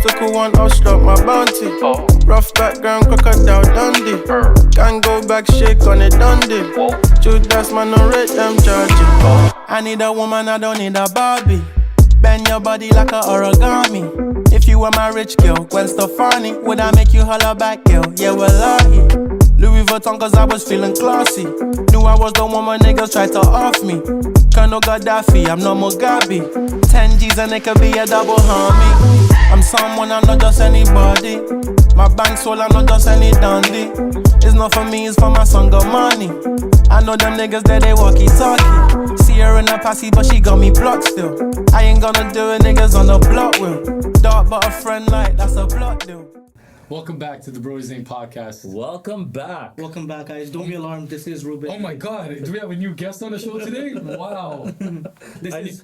obstacle one, I'll stop my bounty. Rough background, crocodile Dundee. Can't go back, shake on it, Dundee. Judas, man, no rate them charges. I need a woman, I don't need a Barbie. Bend your body like a origami. If you were my rich girl, Gwen Stefani, would I make you holler back, girl? Yeah, wallahi. Louis Vuitton, cause I was feeling classy. Knew I was the woman niggas tried to off me. Colonel Gaddafi, I'm no Mugabe. 10 G's and it could be a double homie. I'm someone, I'm not just anybody. My bank soul, I'm not just any dandy. It's not for me, it's for my son, got money. I know them niggas that they walkie-talkie. See her in a passy, but she got me blocked still. I ain't gonna do it, niggas on the block will. Dark but a friend like, that's a block deal. Welcome back to the Brodies Lane Podcast. Welcome back. Welcome back, guys. Don't be alarmed. This is Ruben. Oh my God, do we have a new guest on the show today? Wow.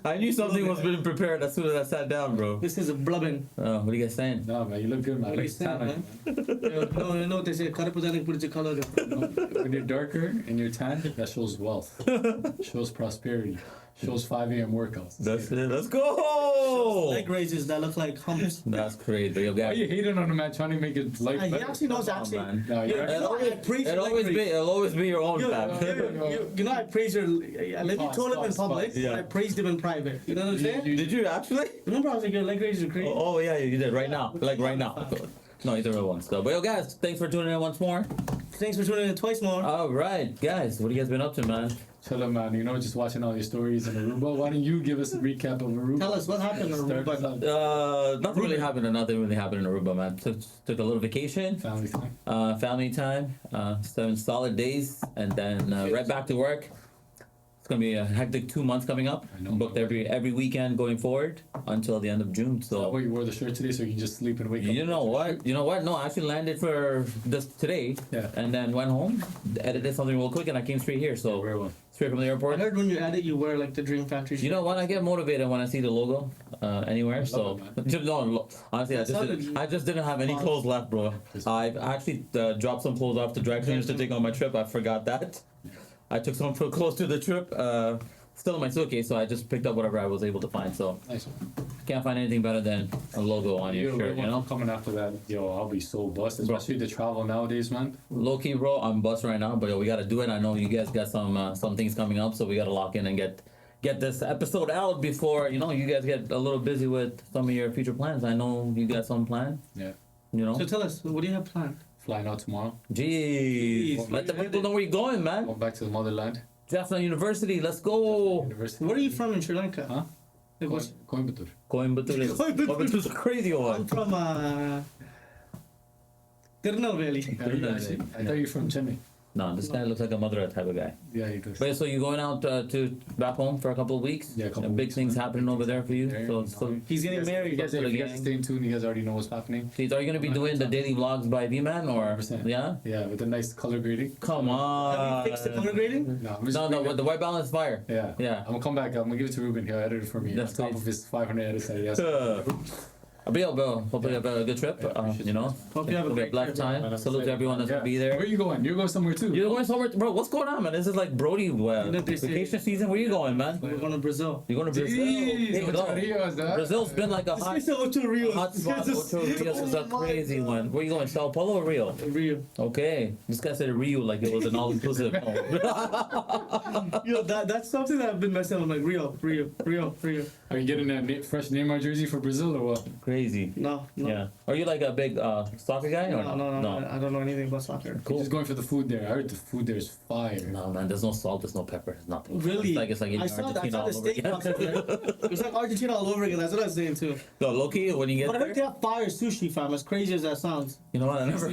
I knew something was being prepared as soon as I sat down, bro. This is a blubbing. What are you guys saying? No, man, you look good, man. What are you saying, man? No, they say color. When you're darker and you're tan, that shows wealth, shows prosperity, shows 5 a.m. workouts. That's it. Let's go. Leg raises that look like humps. That's crazy. Yo, Why are guys. you hating on a man trying to make it like He better? actually knows Oh, man. No, you're It'll always be your own fam. You know, I praise your. Let me told him in public. Yeah. I praised him in private. You know what I'm saying? Did you actually? Remember, I was like, your leg raises are crazy. Oh yeah, you did right now. Like right now. No, he's the real one. So, but yo, guys, thanks for tuning in once more. Thanks for tuning in twice more. All right, guys, what have you guys been up to, man? Chillin', man. You know, just watching all your stories in Aruba. Why don't you give us a recap of Aruba? Tell us what happened in Aruba. Nothing really happened. Nothing really happened in Aruba, man. Took a little vacation. Family time. Family time, 7 solid days, and then right back to work. It's gonna be a hectic 2 months coming up. I know. Booked every weekend going forward until the end of June. Is that So why you wore the shirt today so you can just sleep and wake up? you know what? No, I actually landed for this today, Yeah. and then went home, edited something real quick, and I came straight here. So Rare one. straight from the I airport. heard when you edit, you wear like the Dream Factory shirt. You know what? I get motivated when I see the logo anywhere. So it, no, honestly, I just didn't have any clothes left, bro. I actually dropped some clothes off to dry cleaners to take on my trip. I forgot that. I took some clothes to the trip. Still in my suitcase, so I just picked up whatever I was able to find. So Nice one. can't find anything better than a logo on your shirt, you know? Coming after that, yo, I'll be so buzzed, especially the travel nowadays, man. Low key, bro, I'm bust right now, but yo, we gotta do it. I know you guys got some things coming up, so we gotta lock in and get this episode out before you guys get a little busy with some of your future plans. I know you got some planned, Yeah. you know. So tell us, what do you have planned? Flying out tomorrow. Jeez, let the people know where you're going, man. Going back to the motherland. Jaffna University, let's go. University. Where are you from in Sri Lanka? Huh? Like, what's- Coimbatore. Coimbatore is a crazy I'm one. from Tirunelveli. I thought you were from Chennai. No, this guy looks like a mother type of guy. Yeah, he does. But yeah, so you're going out to back home for a couple of weeks? Yeah, a couple And of big weeks. things happening over there for you. So He's getting married. You guys, if you guys stay in tune, you guys already know what's happening. please, are you gonna be doing the daily vlogs by V-Man or 100%. yeah? Yeah, with a nice color grading. Come on. Have you fixed the color grading? No, I'm just No, with the white balance fire. Yeah. Yeah. I'm gonna come back. I'm gonna give it to Ruben. He'll edit it for me. That's on top nice. of his 500 edits that he has. But yeah, bro, hopefully you have a good trip. You know, Hope you have a It'll be great blessed trip, time. Man, I'm Salute to excited. everyone that's Yeah. gonna be Where there. you going? You're going somewhere too. You're going somewhere, bro. What's going on, man? This is like Brody know they say- vacation season. Where you going, man? We're going to Brazil. You're going to Brazil. Jeez, There you go. Ocho Rios, huh? Brazil's been like a This hot is Ocho Rios. hot spot. Ocho Rios is a crazy one. Where you going? Sao Paulo or Rio? Rio. Okay, this guy said Rio like it was an all-inclusive. Yo, that's something that I've been messing with. I'm like, Rio. Are you getting that fresh Neymar jersey for Brazil or what? Crazy. No. Yeah. Are you like a big soccer guy or No. I don't know anything about soccer. Cool. Just going for the food there. I heard the food there is fire. No, man. There's no salt. There's no pepper. There's nothing. Really? It's like eating I saw Argentina the all over steak again. box there. It was like Argentina all over again. That's what I was saying too. So, low-key, when you get But I heard they there, have fire sushi, fam. As crazy as that sounds. you know what? I never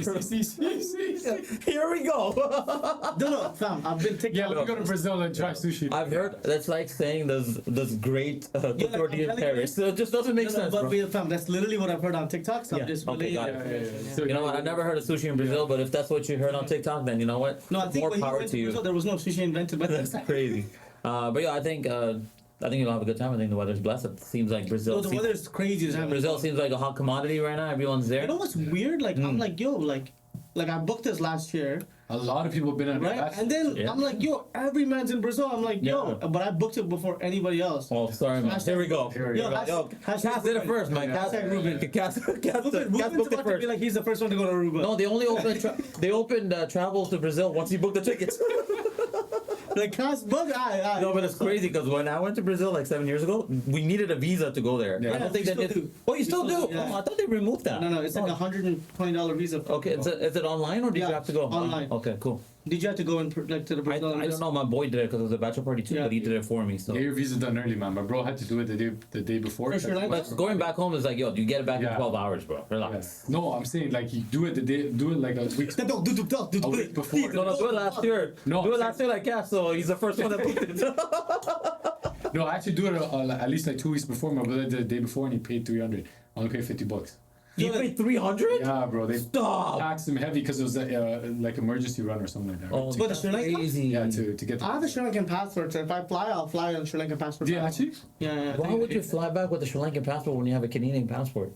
Here we go. No, fam. I've been TikTok. Yeah, let me go to Brazil and try sushi. I've heard that's like saying there's great tortilla in I'm telling Paris. So it just doesn't make sense, bro. But fam, that's literally what I've heard on TikTok. So Yeah, I'm just okay, really. got it. So You know what? I never heard of sushi in Brazil, but if that's what you heard on TikTok, then you know what? No, I think More when you power went to to you. Brazil, there was no sushi invented by That's that. crazy. But yeah, I think you'll have a good time. I think the weather's blessed. It seems like Brazil. No, the weather's crazy. as hell. Brazil seems like a hot commodity right now. Everyone's there. You know what's weird? Like I'm like, yo, like I booked this last year. A lot of people have been on Right? that. And then I'm like, yo, every man's in Brazil. I'm like, yo, but I booked it before anybody else. Oh, sorry, man. Here we go. Here we Yo, go. Yo, Cass did it first, man. Cass Ruben. Cass Ruben booked it about to first. be like he's the first one to go to Aruba. No, they only opened they opened travels to Brazil once you book the tickets. Like Cass booked. No, but it's crazy because when I went to Brazil like 7 years ago, we needed a visa to go there. Yeah. I don't think you they still did. do. Oh, you still do? Yeah. Oh, I thought they removed that. No, it's like $120 visa. Okay, is it online or did you Yeah, have to go? online. Okay, cool. Did you have to go in like to the I Brazil? don't know. My boy did it because it was a bachelor party too, Yeah. but he did it for me. So. Get your visa done early, man. My bro had to do it the day before. For Sri Lanka? But going back home is like, yo, you get it back in Yeah. 12 hours, bro. Relax. Yeah. No, I'm saying like you do it like a week Do a week before. No, do it last year. No, do it I'm last year like Cass, so he's the first one that booked it. No, I actually do it at least like 2 weeks before. My brother did the day before and he paid $300. I only paid $50. You paid 300? Yeah, bro. They Stop. taxed him heavy because it was like emergency run or something like that. Oh, But the Sri Lanka? crazy. Yeah, to get. I have a Sri Lankan passport, so if I fly, I'll fly on Sri Lankan passport. Yeah, actually. Yeah. Why would you fly back with a Sri Lankan passport when you have a Canadian passport?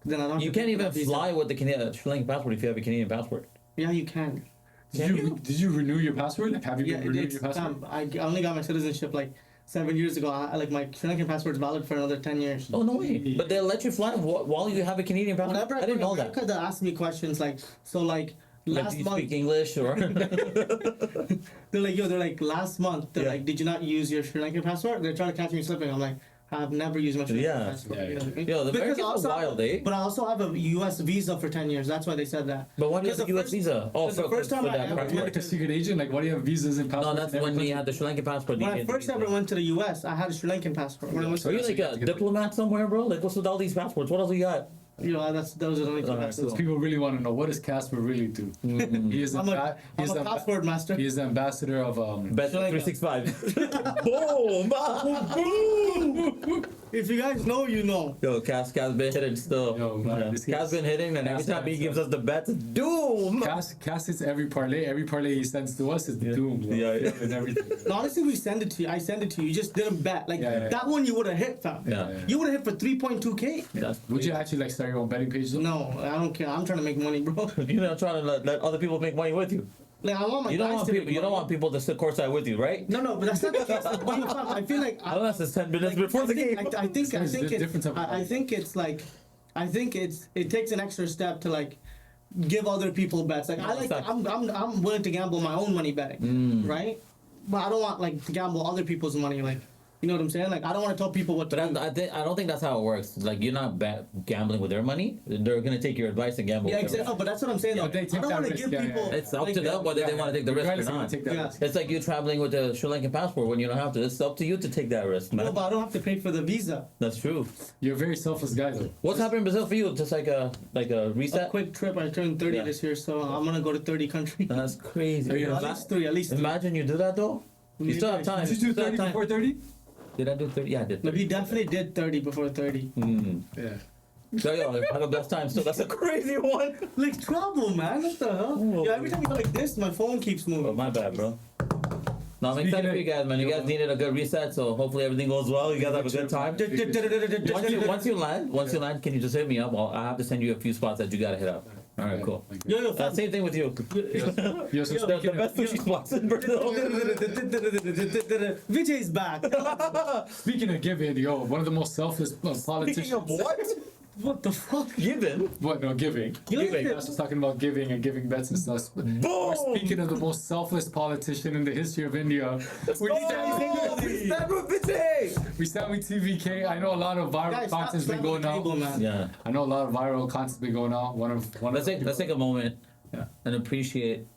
Then I don't. You have to can't pay even for visa. fly with the Sri Lankan passport if you have a Canadian passport. Yeah, you can. Did you renew your passport? Like, have you Yeah, renewed it's your passport? I only got my citizenship like 7 years ago. Like my Sri Lankan passport is valid for another 10 years. Oh, no way. But they'll let you fly while you have a Canadian passport? Whenever I didn't know go to that. America, they ask me questions like, so like Like, last do you month, speak English or? they're like last month, they're Yeah. like, did you not use your Sri Lankan passport? They're trying to catch me slipping. I'm like, I've never used my Sri Lankan Yeah. passport. Yeah, You know what I mean? Yo, the Because Americans I are also have wild, a- eh? But I also have a U.S. visa for 10 years. That's why they said that. But why do you have Because a the US first- visa? Oh, because the first time I that ever part. You're like a secret agent. Like, why do you have visas and No, passports? that's in every when we country? had the Sri Lankan passport. When you I did- first ever went to the U.S., I had a Sri Lankan passport. When I went to Are you like a diplomat somewhere, bro? Like, what's with all these passports? What else you got? those are the only two Alright, passports. cool. People really want to know, what does Casper really do? He is I'm a passport master. He is the ambassador of Bet Sri Lanka. 365. Boom! Boom! If you guys know, you know. Yo, Cass been hitting still. Yo, man, this Cass been hitting, and every Cass time he has gives us the bets, doom! Cass hits every parlay he sends to us is doom, bro. Yeah. And everything. No, honestly, we send it to you. I send it to you. You just didn't bet. Like Yeah. that one, you would have hit, fam. Yeah. You would have hit for 3.2K. That's Would you actually like start your own betting page though? No, I don't care. I'm trying to make money, bro. You're not trying to let other people make money with you. Like I want my You don't guys want to people. make You don't money. want people to sit courtside with you, right? No, but that's not the case. Like, when you fam, I feel like Unless it's 10 minutes before the game. I think There's different type of I think it's like I think it takes an extra step to like give other people bets. Like fact. I'm willing to gamble my own money betting, right? But I don't want like to gamble other people's money. Like you know what I'm saying? Like I don't want to tell people what to But do. I don't think that's how it works. Like you're not gambling with their money. They're gonna take your advice and gamble. Yeah, with their exactly. No, but that's what I'm saying. Yeah, though. they I take don't that want to risk. give Yeah, yeah, people. yeah. It's up like, to them whether they want to take the risk or Regardless, I'm not. gonna take that Yeah. risk. It's like you traveling with a Sri Lankan passport when you don't have to. It's up to you to take that risk, man. No, but I don't have to pay for the visa. That's true. You're a very selfless guy though. What's happening in Brazil for you? Just like a A reset? quick trip. I turned 30 Yeah. this year, so I'm gonna go to 30 countries. That's crazy. Are you At least three. At least three. Imagine you do that though. You still have time. Did you do still have 30 time. before 30? Did I do 30? Yeah, I did. No, 30. he definitely did 30 before 30. Yeah. So yo, I have a best time. So that's a crazy one. Like trouble, man. What the hell? Oh. Yeah, every time you go like this, my phone keeps Oh, moving. my bad, bro. No, I'm Speaking excited of- for you guys, man. You guys needed a good reset, so hopefully everything goes well. You guys have a good time. Once you land, can you just hit me up? I have to send you a few spots that you gotta hit up. All right, cool. Yo, fam. Same thing with you. Yo, so The speaking best of, sushi spots in Brazil. Vijay's back. speaking of giving, yo, one of the most selfless politicians. Speaking of what? What the fuck? Given. What? No, giving. Giving. I was talking about giving and giving bets and stuff. Boom! Speaking of the most selfless politician in the history of India, we stand with TVK. I know a lot of viral Guys, stop content's been slamming going the table, out. man. Yeah. I know a lot of viral content's been going out. One of Let's take a moment Yeah. and appreciate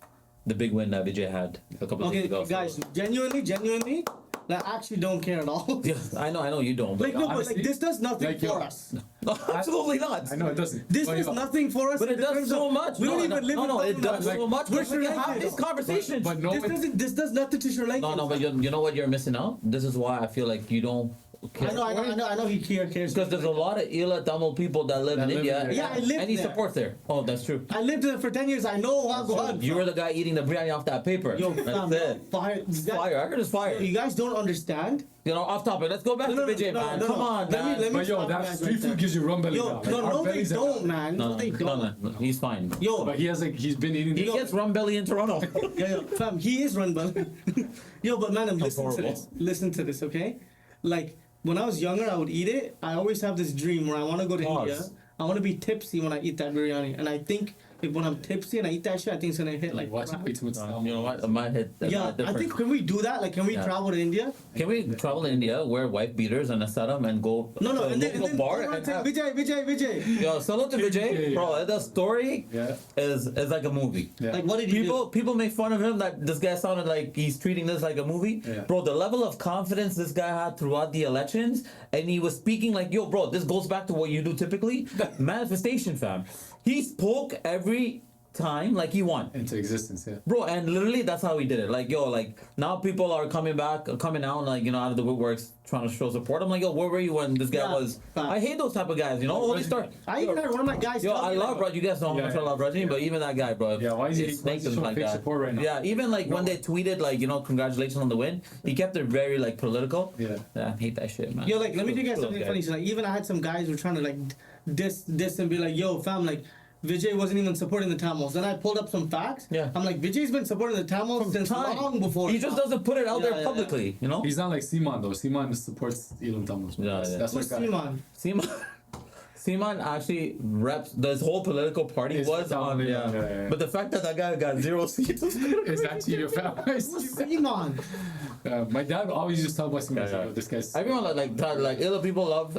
the big win that Vijay had a couple of days Okay, ago. guys, genuinely, like, I actually don't care at all. Yeah, I know you don't. But Like, no, but honestly, like, this does nothing like, for yo, us. no, absolutely not. I know it doesn't. This But, does yo, nothing for us. But it in does terms so of- much. We don't even live no, in it does like, so much. we're But we can Sri have Lankan. these conversations. But no one. This does nothing to Sri Lanka. No, but you know what you're missing out? This is why I feel like you don't I know he cares. Because there's a lot of Ila Tamil people that live in India. there. Yeah, I lived And he there. supports there. Oh, that's true. I lived there for 10 years. I know how God. You were the guy eating the biryani off that paper. Yo, That's fam, it. fire. It's fire. I heard it's fire. You guys don't understand. You know, off topic. Let's go back to Vijay, man. Come on, man. Let me But yo, stop that guys street right food there. gives you rum belly Yo, now. Like, no, our they bellies are- don't, man. No, they don't. No, he's fine. Yo, But he's been eating. He gets rum belly in Toronto. yo, fam, he is run well. Yo, but man, listen to horrible. this. Listen to this, okay? Like, when I was younger, I would eat it. I always have this dream where I want to go to Pause. India. I want to be tipsy when I eat that biryani. And I think if when I'm tipsy and I eat that shit, I think it's going to hit like... Watching way too much salmon. You know what? It might hit. Yeah, I think, can we do that? Like, can we Yeah. travel to India? Can we travel to India, wear white beaters and a setup and go No, to a and local then bar go and to have... Vijay. Yo, salute to Vijay. Yeah. Bro, the story Yeah. is like a movie. Yeah. Like, what did he do? People make fun of him that this guy sounded like he's treating this like a movie. Yeah. Bro, the level of confidence this guy had throughout the elections, and he was speaking like, yo, bro, this goes back to what you do typically. Manifestation, fam. He spoke every time like he won. Into existence, yeah. Bro, and literally that's how he did it. Like, yo, like now people are coming out, like, you know, out of the woodworks trying to show support. I'm like, yo, where were you when this guy Yeah, was? fact. I hate those type of guys, you know? Only start. I even had one of my guys Yo, tell I me, love like, Raj. You guys know how Yeah, much I love Rajini, but even that guy, bro. Yeah, why is he it's snakes and showing like fake that. support right now? Yeah, even like when they tweeted like, you know, congratulations on the win, he kept it very like political. Yeah. I hate that shit, man. Yo, like, let me tell you guys Cool something guy. funny. So, like, even I had some guys who were trying to, like, diss and be like, yo, fam, like, Vijay wasn't even supporting the Tamils. Then I pulled up some facts. Yeah. I'm like, Vijay's been supporting the Tamils since Time. long before. He just doesn't put it out Yeah, there yeah, publicly, you know? He's not like Seaman though. Seaman supports Elon Tamils. Yeah, yeah. That's Who's what guy. Seaman? Seaman actually reps this whole political party It's was on, yeah. But the fact that guy got 0 seats was Is actually your family. Seaman. My dad always used to talk about Seaman. Yeah, yeah. Yo, this guy's. everyone like Illa people love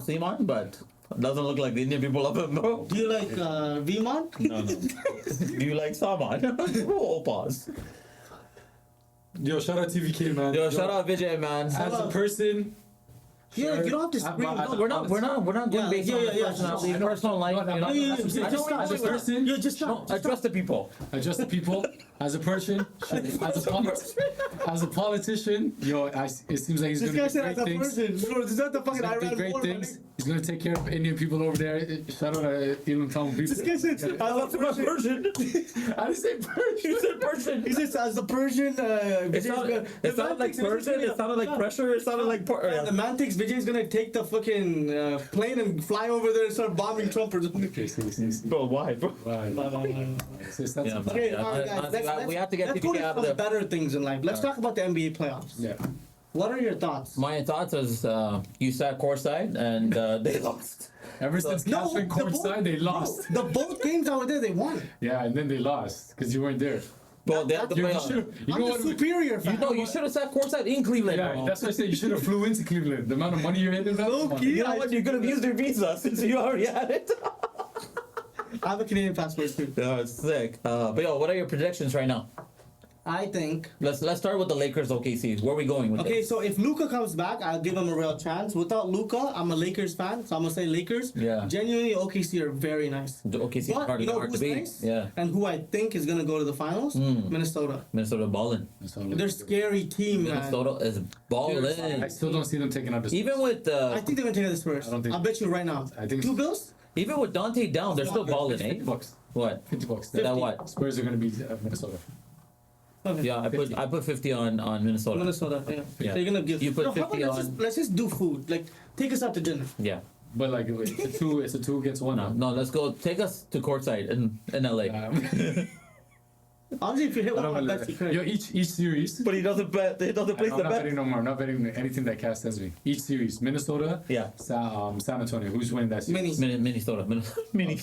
Seaman, but doesn't look like the Indian people love him, bro. Do you like Viman? No. Do you like Saman? Oh, pause. Yo, shout out TVK, man. Yo, shout out Vijay, man. As a person. Yeah, you don't have to I'm scream. not- No, We're not going Yeah, based yeah, on yeah, his yeah. personality, I know. personal life. No, You know? no, yeah, I just don't stop. want to As a person. Yo, just stop. I trust the people. Adjust the people. As a person. As a politician. Yo, it seems like he's This going guy to said do as great a things. person. Bro, this is not the fucking He's gonna do Iran great war, things. man. He's gonna take care of Indian people over there. Shout out to Elon Tamil people. This guy said, as a Persian. I didn't say Persian. You said Persian. He says, as a Persian, It sounded like Persian. It sounded like pressure. It sounded like The man thinks Vijay's gonna take the fucking plane and fly over there and start bombing Trump or something. Okay, see. Bro, why, bro? Right. Yeah, Okay, man. alright, guys. We have to get let's go TPK to out some of there. better things in life. Let's talk about the NBA playoffs. Yeah. What are your thoughts? My thoughts is you sat courtside and they lost. Ever since No, Cats went the courtside, they lost. The both games that were there, they won. Yeah, and then they lost because you weren't there. Bro, they had to You play should. on. You I'm know the what? superior fan. You should have sat courtside in Cleveland, Yeah, bro. that's what I said. You should have flew into Cleveland. The amount of money you're hitting. You know what? You could have used your visa since you already had it. I have a Canadian passport too. Yeah, it's sick. But yo, what are your predictions right now? I think. Let's start with the Lakers OKC. Where are we going with Okay, this? so if Luka comes back, I'll give him a real chance. Without Luka, I'm a Lakers fan, so I'm gonna say Lakers. Yeah. Genuinely, OKC are very nice. The OKC But party you know hard who's to beat. nice? Yeah, And who I think is gonna go to the finals? Minnesota. Minnesota balling. They're a scary team, man. Minnesota is balling. I still don't see them taking out the. Even with I think they're gonna take this first. I don't think- I'll bet you right now. I think- 2 bills? even with Dante down, they're still balling, eh? $50. What? $50. That what? Spurs are gonna be Minnesota. Okay. Yeah, I put 50 on Minnesota. Minnesota, yeah. Yeah. They're gonna give. You put No, how about 50 let's just do food. Like, take us out to dinner. Yeah. But like it's a two against one now. No, let's go. Take us to courtside in LA. Honestly, if you hit one of my bets, you could. Yo, each series. But he doesn't bet. He doesn't place I'm the not bet. betting no more. I'm not betting anything that Cass sends me. Each series, Minnesota, Yeah. San Antonio. Who's winning that series? Mini.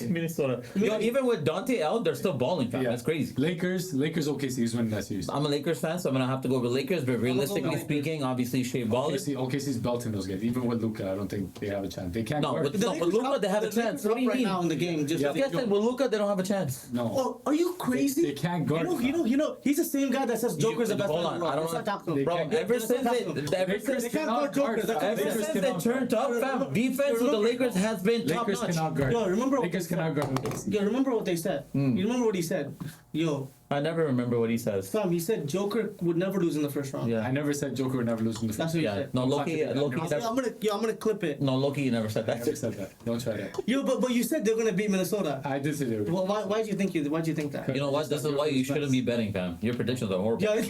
Minnesota. Yo, even with Dante out, they're still balling, fam. Yeah. That's crazy. Lakers, OKC. Who's winning that series? I'm a Lakers fan, so I'm gonna have to go with Lakers. But realistically Lakers. speaking, obviously Shea balling. OKC's belting those guys. Even with Luka, I don't think they have a chance. They can't No, guard. with Luka, they have a The chance. Lakers are What do you up right mean? now in the game? Just Yeah. Yes, with Luka, they don't have a chance. No. Oh, are you crazy? They can't guard, You know, he's the same guy that says Joker's the best Hold player in the on, I world. don't Let's not talk to They him. Bro, can't- ever Let's since not they, talk to him. ever Lakers since They can't cannot guard Jokers. guard. ever Lakers since they cannot turned up, fam, defense with the Lakers has been top Lakers notch. cannot guard. Yo, remember what Lakers they cannot said? guard. OKC. Yo, remember what they said? You remember what he said? Yo, I never remember what he says. Fam, he said Joker would never lose in the first round. Yeah. I never said Joker would never lose in the That's first. what he Yeah. said. No, Loki. I'm I'm gonna clip it. No, Loki never said I that. never said that. Don't try that. Yo, but you said they're gonna beat Minnesota. I did say they were. Well, why'd you think that? You know what? This is why you shouldn't be betting, fam. Your predictions are horrible. Yeah,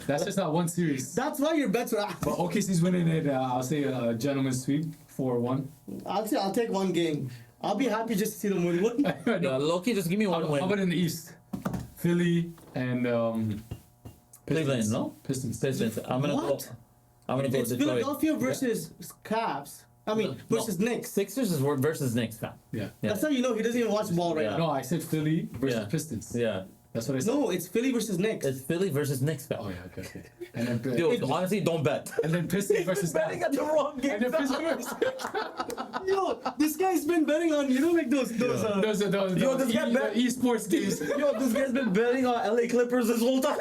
That's just not one series. that's why your bets are. But OKC's winning it. I'll say a gentleman's sweep 4-1. I'll take one game. I'll be happy just to see them win. What? Yeah, Loki, just give me one How win. about in the East? Philly and Cleveland, no? Pistons. Pistons. I'm gonna What? go. I'm gonna go It's Detroit. Philadelphia versus Cavs. I mean, versus Knicks. Sixers is versus Knicks, fam. Yeah. Yeah. That's how you know he doesn't even watch ball right Yeah. now. No, I said Philly versus Yeah. Pistons. Yeah. That's what I said. No, it's Philly versus Knicks. It's Philly versus Knicks, fam. Oh yeah, okay. And then Dude, honestly, don't bet. and then Pistons versus Betting at the wrong game. And then Pistons versus Yo, this guy's been betting on like those those Yo, this guy bet- esports games. Yo, this guy's been betting on LA Clippers this whole time.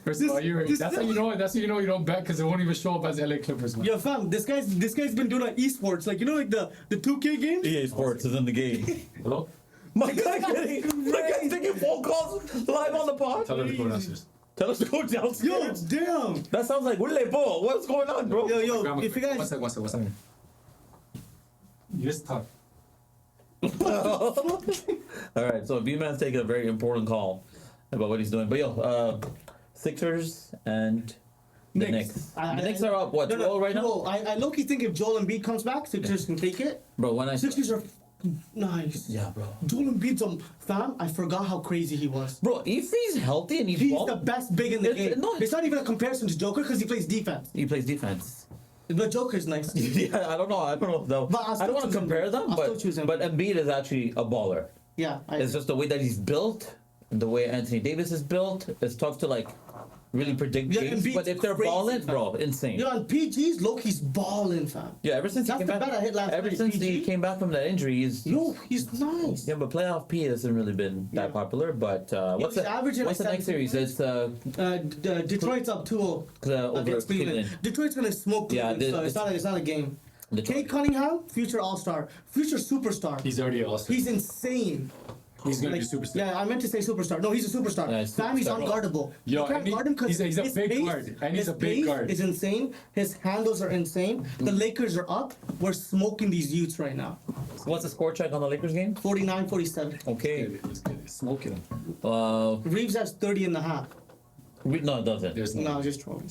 First of all, this- that's how you know. That's how you know you don't bet because it won't even show up as LA Clippers, man. Yo, fam, this guy's been doing like esports, like like the 2K games. EA Sports is in the game. Hello? My guy's taking phone calls live on the pod. Tell them to go downstairs. Tell us to go Yo, downstairs. damn. That sounds like relatable. What's going on, bro? Yo, if you guys, One sec. You just talk. All right, so B-Man's taking a very important call about what he's doing. But yo, Sixers and the Knicks. The Knicks are up, what, 12 right now? No, I low-key think if Joel Embiid comes back, Sixers can take it. Bro, when I... Sixers are nice. Yeah, bro. Joel Embiid's fam, I forgot how crazy he was. Bro, if he's healthy and he's He's the best big in the It's- game. no, It's not even a comparison to Joker because he plays defense. he plays defense. But Joker's nice. Yeah, I don't know though. But I'll I still don't want choose to compare Embiid. them, I'll still but choose Embiid. but Embiid is actually a baller. Yeah, It's just the way that he's built, the way Anthony Davis is built. It's tough to like really predict Yeah, games. Embiid's But if they're crazy, balling, fam. bro, insane. Yo, on PG's, Loki's balling, fam. Yeah, ever since That's he the came bet I back, hit last ever night, since he PG. came back from that injury, he's Yo, he's nice. yeah, but playoff P hasn't really been that Yeah. popular. But what's he's the averaging what's the like next series? 17 It's Detroit's up 2-0 over against Cleveland. Cleveland. Detroit's gonna smoke Yeah, Cleveland, so it's not a game. Detroit. Kate Cunningham, future All-Star, future superstar. He's already all-star. He's insane. He's gonna Like, be superstar. Yeah, I meant to say superstar. No, he's a superstar. Yeah, he's Fam, he's superstar. unguardable. Yo, You can't and he- guard him 'cause he's a his big pace- guard, and he's his a big pace guard. is insane. His handles are insane. The Lakers are up. We're smoking these youths right now. What's the score check on the Lakers game? 49-47. Okay. Let's get it. Smoking him. Reeves has 30 and a half. No, it doesn't. There's No, no. just trolling.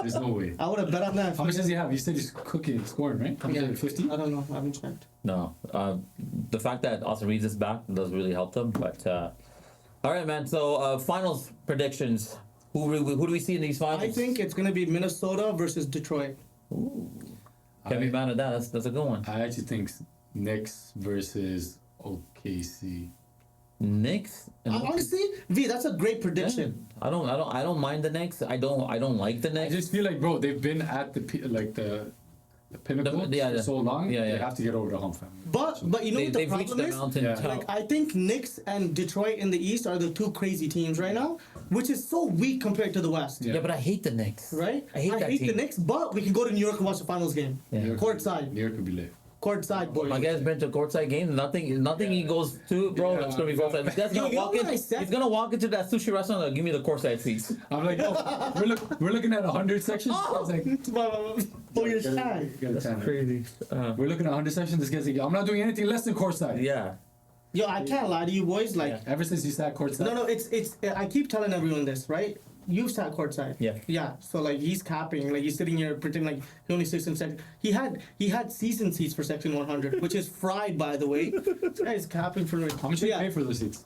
There's no way. I would have bet on that. How much does he have? You said he's cooking, scoring, right? How much Yeah, is it? 50? I don't know. I haven't checked. No, the fact that Austin Reeves is back does really help them. But all right, man. So finals predictions. Who do we see in these finals? I think it's gonna be Minnesota versus Detroit. Can't be mad at that. That's a good one. I actually think Knicks versus OKC. Knicks. and- Honestly, V, that's a great prediction. I don't mind the Knicks. I don't like the I Knicks. just feel like, bro, they've been at the pinnacle for so long. Yeah, They yeah. have to get over the hump, fam. But you know what the They've reached problem the is? mountain Yeah. top. Like I think Knicks and Detroit in the East are the two crazy teams right now, which is so weak compared to the West. Yeah, but I hate the Knicks. Right? I hate that the team. Knicks, but we can go to New York and watch the finals game. Yeah. New York- Courtside. New York could be lit. Courtside, boys. My guy's been to courtside games. Nothing he goes to, bro. Yeah. It's gonna be courtside. This guy's gonna You know walk what in. I said? He's gonna walk into that sushi restaurant and give me the courtside seats. I'm like, yo, we're looking at 100 sections. I was like, Oh, you're shy. Crazy. We're looking at 100 sections. This guy's like, I'm not doing anything less than courtside. Yeah. Yo, I can't lie to you, boys. Like, Ever since you sat courtside. no, it's. I keep telling everyone this, right? You sat courtside. Yeah. Yeah. So like he's capping, like he's sitting here pretending like he only sits in section. He had season seats for section 100, which is fried, by the way. This guy's capping for me. How much did you pay for those seats?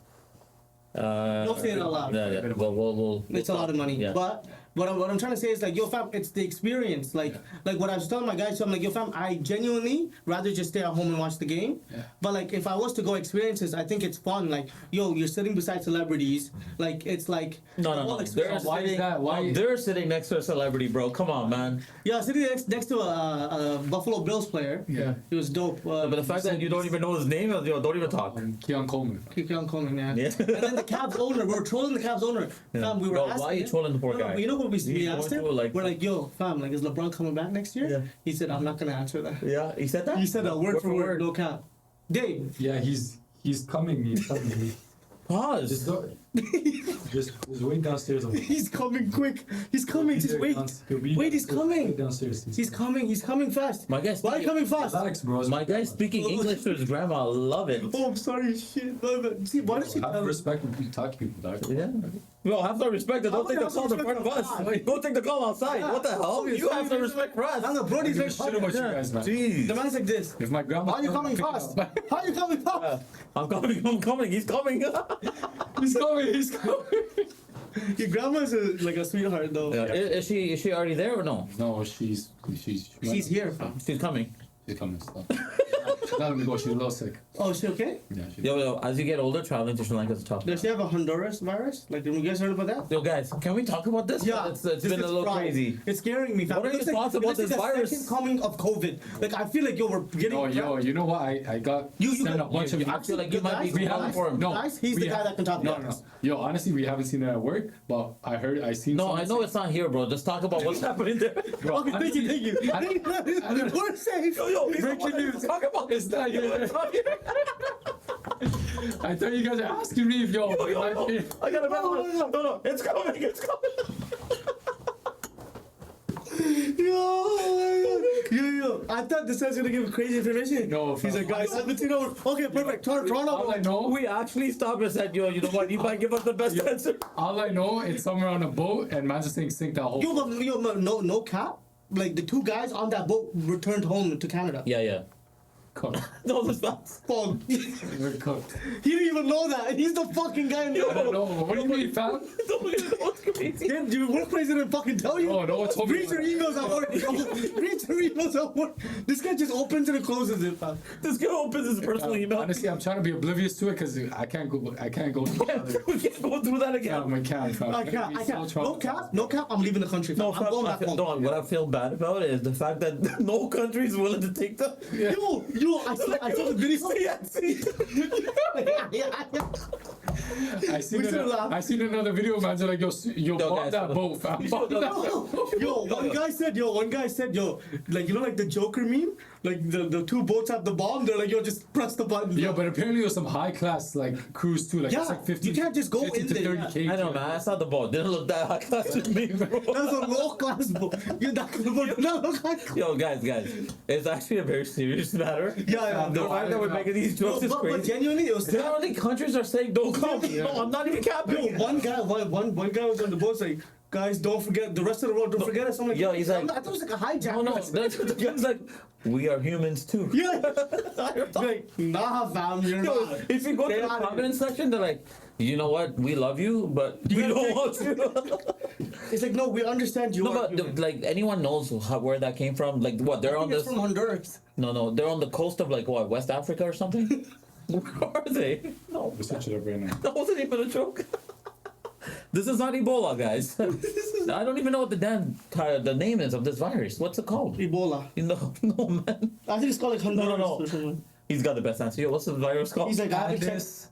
Don't say it out loud. Yeah. We'll It's a lot of money. Yeah. But what I'm trying to say is like, yo fam, it's the experience. Like what I was telling my guys, so I'm like, yo fam, I genuinely rather just stay at home and watch the game. Yeah. But like if I was to go experiences, I think it's fun. Like, yo, you're sitting beside celebrities. Like it's like No. the whole They're experience. Why is that? Why? They're sitting next to a celebrity, bro. Come on, man. Yeah, sitting next to a Buffalo Bills player. Yeah. It was dope. But the fact that you don't even know his name, yo, don't even talk. Keon Coleman. Keon Coleman, yeah. Yeah. And then the Cavs owner, we were trolling the Cavs owner. Fam, we were Bro, asking why are you him- trolling the poor No, guy? but you know what we He's asked going him? through, like- We're like, yo, fam, like, is LeBron coming back next year? Yeah. He said, I'm not gonna answer that. Yeah, he said that. He said that word for word, no cap. Dave, Yeah, He's coming. He's coming. Pause. Just wait downstairs. He's coming quick. He's coming. Just wait. Wait, he's coming. Downstairs. He's coming. He's coming fast. My guy Why are you coming fast? Relax, bro. My guy speaking English to his grandma. I love it. Oh, I'm sorry. Shit. See, why does she Have tell respect when you talk to people, dog. Yeah. Well, have some respect. Don't take the have some call in front of respect us. for God. Go take the call outside. Yeah. What the hell? You have some respect for us. I'm the Brodies Lane Shit about Podcast. you guys, man. Jeez. The man's like this. If my grandma. Why are you coming fast? How are you coming fast? I'm coming. I'm coming. He's coming. He's coming. He's coming. Your grandma's like a sweetheart though. Yeah. Is she already there or no? No, she's She's here, fam. She's coming. She's coming. Stop. She's not gonna go. She's a little sick. Oh, is she okay? Yeah. She's Yo, as you get older, traveling to Sri Lanka is tough. Does she have a Honduras virus? Like, did you guys heard about that? Yo, guys, can we talk about this? It's this been a is little fried. crazy. It's scaring me, fam. What are It your looks thoughts it about looks this like the virus? second coming of COVID. Like, I feel like we're getting. Oh, yo, you know what? I got You sent a bunch of. I feel like you The might be guys- calling for him. No, Guys, he's we the guy ha- that can talk No, about no. this. Yo, honestly, we haven't seen it at work, but I seen. No, someone I know say- it's not here, bro. Just talk about what's happening there. Bro, Okay, thank you, thank you. We're safe. Breaking news. Talk about It's not here. I thought you guys are asking me if yo. I gotta no, it's coming, it's coming. Yo, I thought this guy's gonna give crazy information. No, he's like, fam. guys, 17 hours. Okay, perfect. Toronto. All I know, We actually stopped and said, yo, you know what? You might give us the best answer. all I know, it's somewhere on a boat, and man's just saying sink that whole. No cap. Like the two guys on that boat returned home to Canada. Yeah. Cooked. No, that's not. Fuck. We're cooked. He didn't even know that. He's the fucking guy in the I don't know. What do you mean, fam? What's crazy? Damn, dude, workplace didn't fucking tell you. No one told me. Read your emails at work. Read your emails at work. This guy just opens it and closes it, fam. This guy opens his personal email. Honestly, I'm trying to be oblivious to it because I can't go. We can't go through that again. I can't, fam. I can't. No cap. I'm leaving the country. Fam. No, I'm going back home. no, what I feel bad about is the fact that no country is willing to take the. Yo, I saw the video. I seen another video, man. They're like, yo, bomb guys, that boat, fam. Bomb that boat. One guy said, like, you know, like the Joker meme? Like the two boats have the bomb, they're like, yo, just press the button. Yeah, but apparently it was some high class like cruise too. Like Yeah, it's like 50. you can't just go 50 in to there, 30K. I know, man. I saw the boat. Didn't look that high class to me, bro. That's a low class boat. You're not gonna vote. No, Yo, guys, it's actually a very serious matter. Yeah. The fact that we're making these jokes is But crazy. genuinely, it was Generally, countries are saying don't come. Yeah. No, I'm not even capping. one guy was on the boat saying, guys, don't forget the rest of the world. Don't forget us. I'm like, Yo, he's like- I thought it was like a hijack. No, the guy's like, we are humans too. Yeah. Like, nah, fam, you're Yo, not. if you go to Stay the out of comment section, they're like, you know what? We love you, but we don't want you. It's like, no, we understand you. No, are but human. like anyone knows where that came from. Like what? They're I on think it's this. from Honduras. No, they're on the coast of like what? West Africa or something. Where are they? No, We're switching up right now. that wasn't even a joke. This is not Ebola, guys. I don't even know what the name is of this virus. What's it called? Ebola. No, man. I think it's called like Honduras No. or something. He's got the best answer. Yo, what's the virus called? He's like, Handis.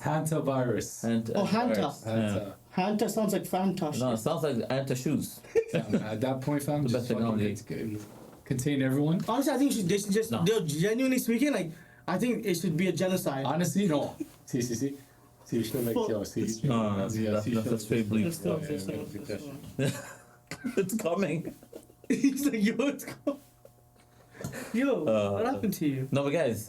Hantavirus. Oh, Hanta. Hanta. Hanta sounds like Fanta. No, it sounds like Anta shoes. At that point, fam, The just best technology. fucking contain everyone. Honestly, I think they should just, No. they're genuinely speaking, like, I think it should be a genocide. Honestly, no. See, you should like, yo, see. No, that's a straight bleep. Let's go. It's coming. He's like, yo, it's cool. Yo, what happened to you? No, but guys,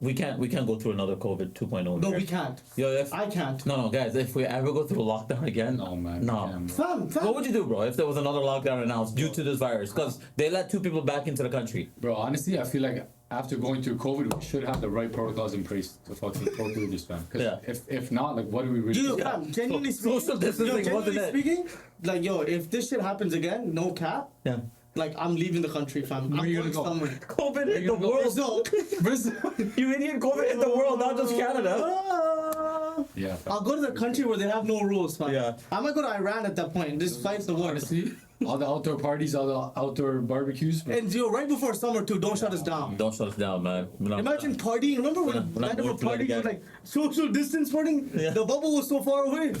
we can't go through another COVID 2.0. No, we can't. Yo, if, I can't. no, guys, if we ever go through a lockdown again, No, man. no. Damn. Fam. What would you do, bro, if there was another lockdown announced due to this virus? Because they let 2 people back into the country. Bro, honestly, I feel like after going through COVID, we should have the right protocols in place to fucking go through this, fam. Because Yeah. if not, like, what do we really Yo, do? fam, genuinely So- speaking. social distancing genuinely wasn't it? speaking, like, yo, if this shit happens again, no cap, Yeah. like, I'm leaving the country, fam. Where I'm you going gonna go? somewhere. COVID hit the gonna go? world. So, Brazil. You idiot, COVID hit the world, not just Canada. Yeah, fam. I'll go to the country where they have no rules, fam. Yeah. I might go to Iran at that point. Just fight the war. Honestly, all the outdoor parties, all the outdoor barbecues. Bro. And yo, right before summer too, don't shut us down. Don't shut us down, man. We're not- Imagine partying. Remember when We're not we were going through that partying again. with like social distance partying? Yeah. The bubble was so far away.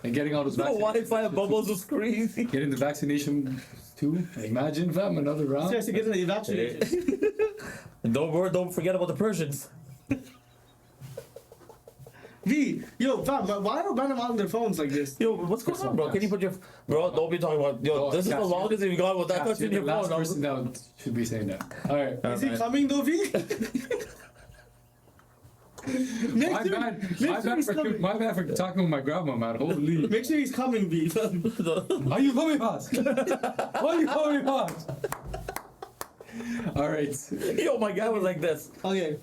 And getting all those No vaccinations. Wi-Fi bubbles was crazy. Getting the vaccination too. Imagine, fam, another round. Seriously, getting evacuated. And don't forget about the Persians. Yo, fam, why are random on their phones like this? Yo, what's going on, bro? Can you put your... Bro, don't be talking about... Yo, this is the longest we've gone with that touching your the last phone. person that should be saying that. All right. Is he coming though, V? My bad for talking with my grandma, man. Holy. Make sure he's coming, V. Are you coming fast? Why are you coming fast? All right. Yo, my guy was like this. Okay.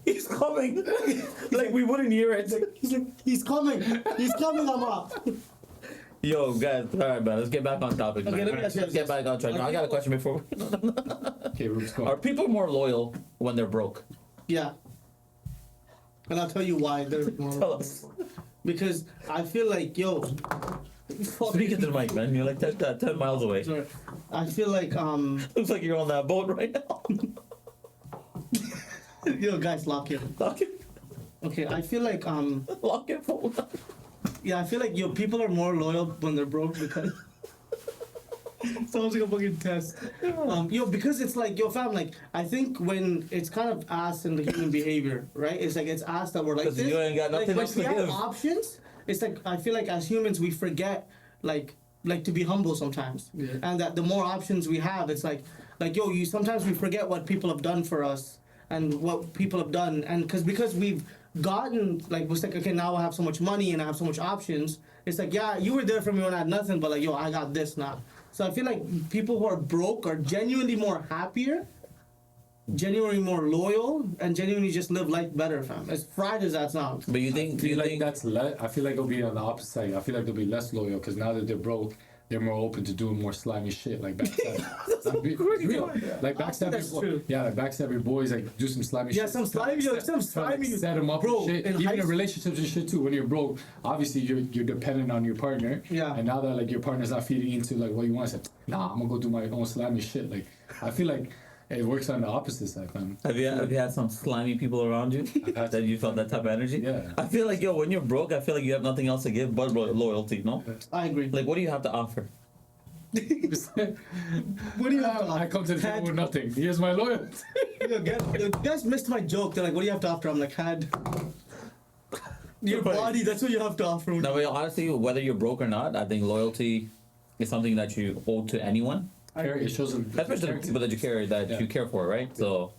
He's coming. Like we wouldn't hear it. He's coming. He's coming, I'm up. Yo, guys, all right, man. Let's get back on topic. Okay, man. let me ask you Let's get back on track. Now, I got a question before. Okay, Rubes, go. Are people more loyal when they're broke? Yeah. And I'll tell you why. Tell us. Because I feel like, yo. Speak into the mic, man. You're like 10 miles away. Sorry. I feel like, Looks like you're on that boat right now. yo, guys, lock it. Lock it. Okay, I feel like, Lock it. yeah, I feel like, yo, people are more loyal when they're broke because. Sounds like a fucking test. Yo, because it's like, yo, fam, like, I think when it's kind of asked in the human behavior, right? It's like, it's asked that we're like, Because you ain't got nothing else to we have give. options. It's like, I feel like as humans, we forget, like to be humble sometimes. Yeah. And that the more options we have, it's like, yo, sometimes we forget what people have done for us and what people have done. And because we've gotten, like, it's like, okay, now I have so much money and I have so much options. It's like, yeah, you were there for me when I had nothing, but like, yo, I got this now. So I feel like people who are broke are genuinely more happier, genuinely more loyal, and genuinely just live life better, fam. As fried as that sounds. But you think... I feel like I feel like it'll be on the opposite side. I feel like they'll be less loyal because now that they're broke, they're more open to doing more slimy shit like backstab. Like backstab that's your true. yeah, like backstab your boys, like do some slimy Yeah, shit. some slimy, Set them up, bro. and shit. Even in relationships and shit too. When you're broke, obviously you're dependent on your partner. Yeah. And now that like your partner's not feeding into like what you want, it's like, nah, I'm gonna go do my own slimy shit. Like I feel like it works on the opposite side, man. Have you had some slimy people around you that you felt that type of energy? Yeah. I feel like, yo, when you're broke, I feel like you have nothing else to give but loyalty, no? I agree. Like, what do you have to offer? What do you have to I offer? come to the table with nothing. Here's my loyalty. You guys missed my joke. They're like, what do you have to offer? I'm like, your body, that's what you have to offer. No, but honestly, whether you're broke or not, I think loyalty is something that you owe to anyone. It shows them, Especially the people that you care for, right? So,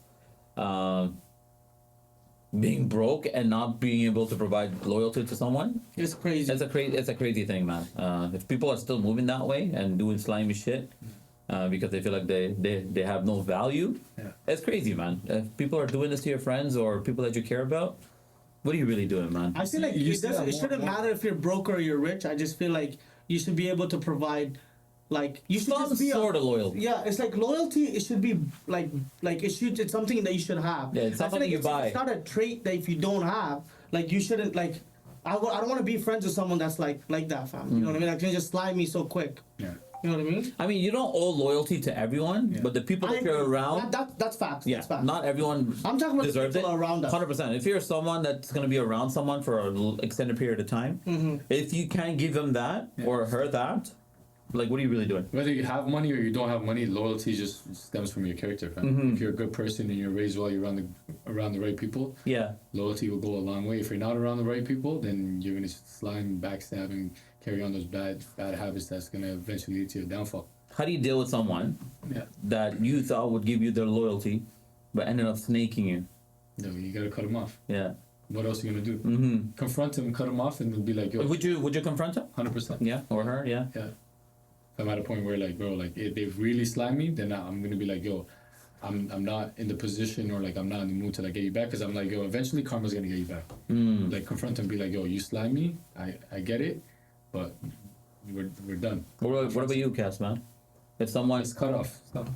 being broke and not being able to provide loyalty to someone, It's crazy. it's a crazy thing, man. If people are still moving that way and doing slimy shit because they feel like they have no value, it's crazy, man. If people are doing this to your friends or people that you care about, what are you really doing, man? I feel like You it see shouldn't matter if you're broke or you're rich. I just feel like you should be able to provide, like, you should Some just be sort of loyalty. Yeah, it's like loyalty. It should be like it's something that you should have. Yeah, it's I not feel something you buy. It's not a trait that if you don't have, like, you shouldn't like. I don't want to be friends with someone that's like that, fam. You know what I mean? Like, they just slide me so quick. Yeah. You know what I mean? I mean, you don't owe loyalty to everyone, but the people that you're around, That's facts. yeah, That's facts. not everyone I'm talking about the deserves people it. around us. 100%. If you're someone that's going to be around someone for an extended period of time, if you can't give them that or her that, like, what are you really doing? Whether you have money or you don't have money, loyalty just stems from your character, fam. If you're a good person and you're raised well, you're around the right people, Yeah. loyalty will go a long way. If you're not around the right people, then you're gonna slime, backstab, and carry on those bad habits that's gonna eventually lead to your downfall. How do you deal with someone Yeah. that you thought would give you their loyalty, but ended up snaking you? No, you gotta cut them off. Yeah. What else are you gonna do? Mm-hmm. Confront him, cut him off, and be like, yo, Would you confront her? 100%. Yeah, or her? Yeah. Yeah. If I'm at a point where like, bro, like if they really slime me, then I'm gonna be like, yo, I'm not in the position or like I'm not in the mood to like get you back, because I'm like, yo, eventually karma's gonna get you back. Like confront him, be like, yo, you slime me, I get it, but we're done. What about you, Cass, man? If someone It's cut off. Stop.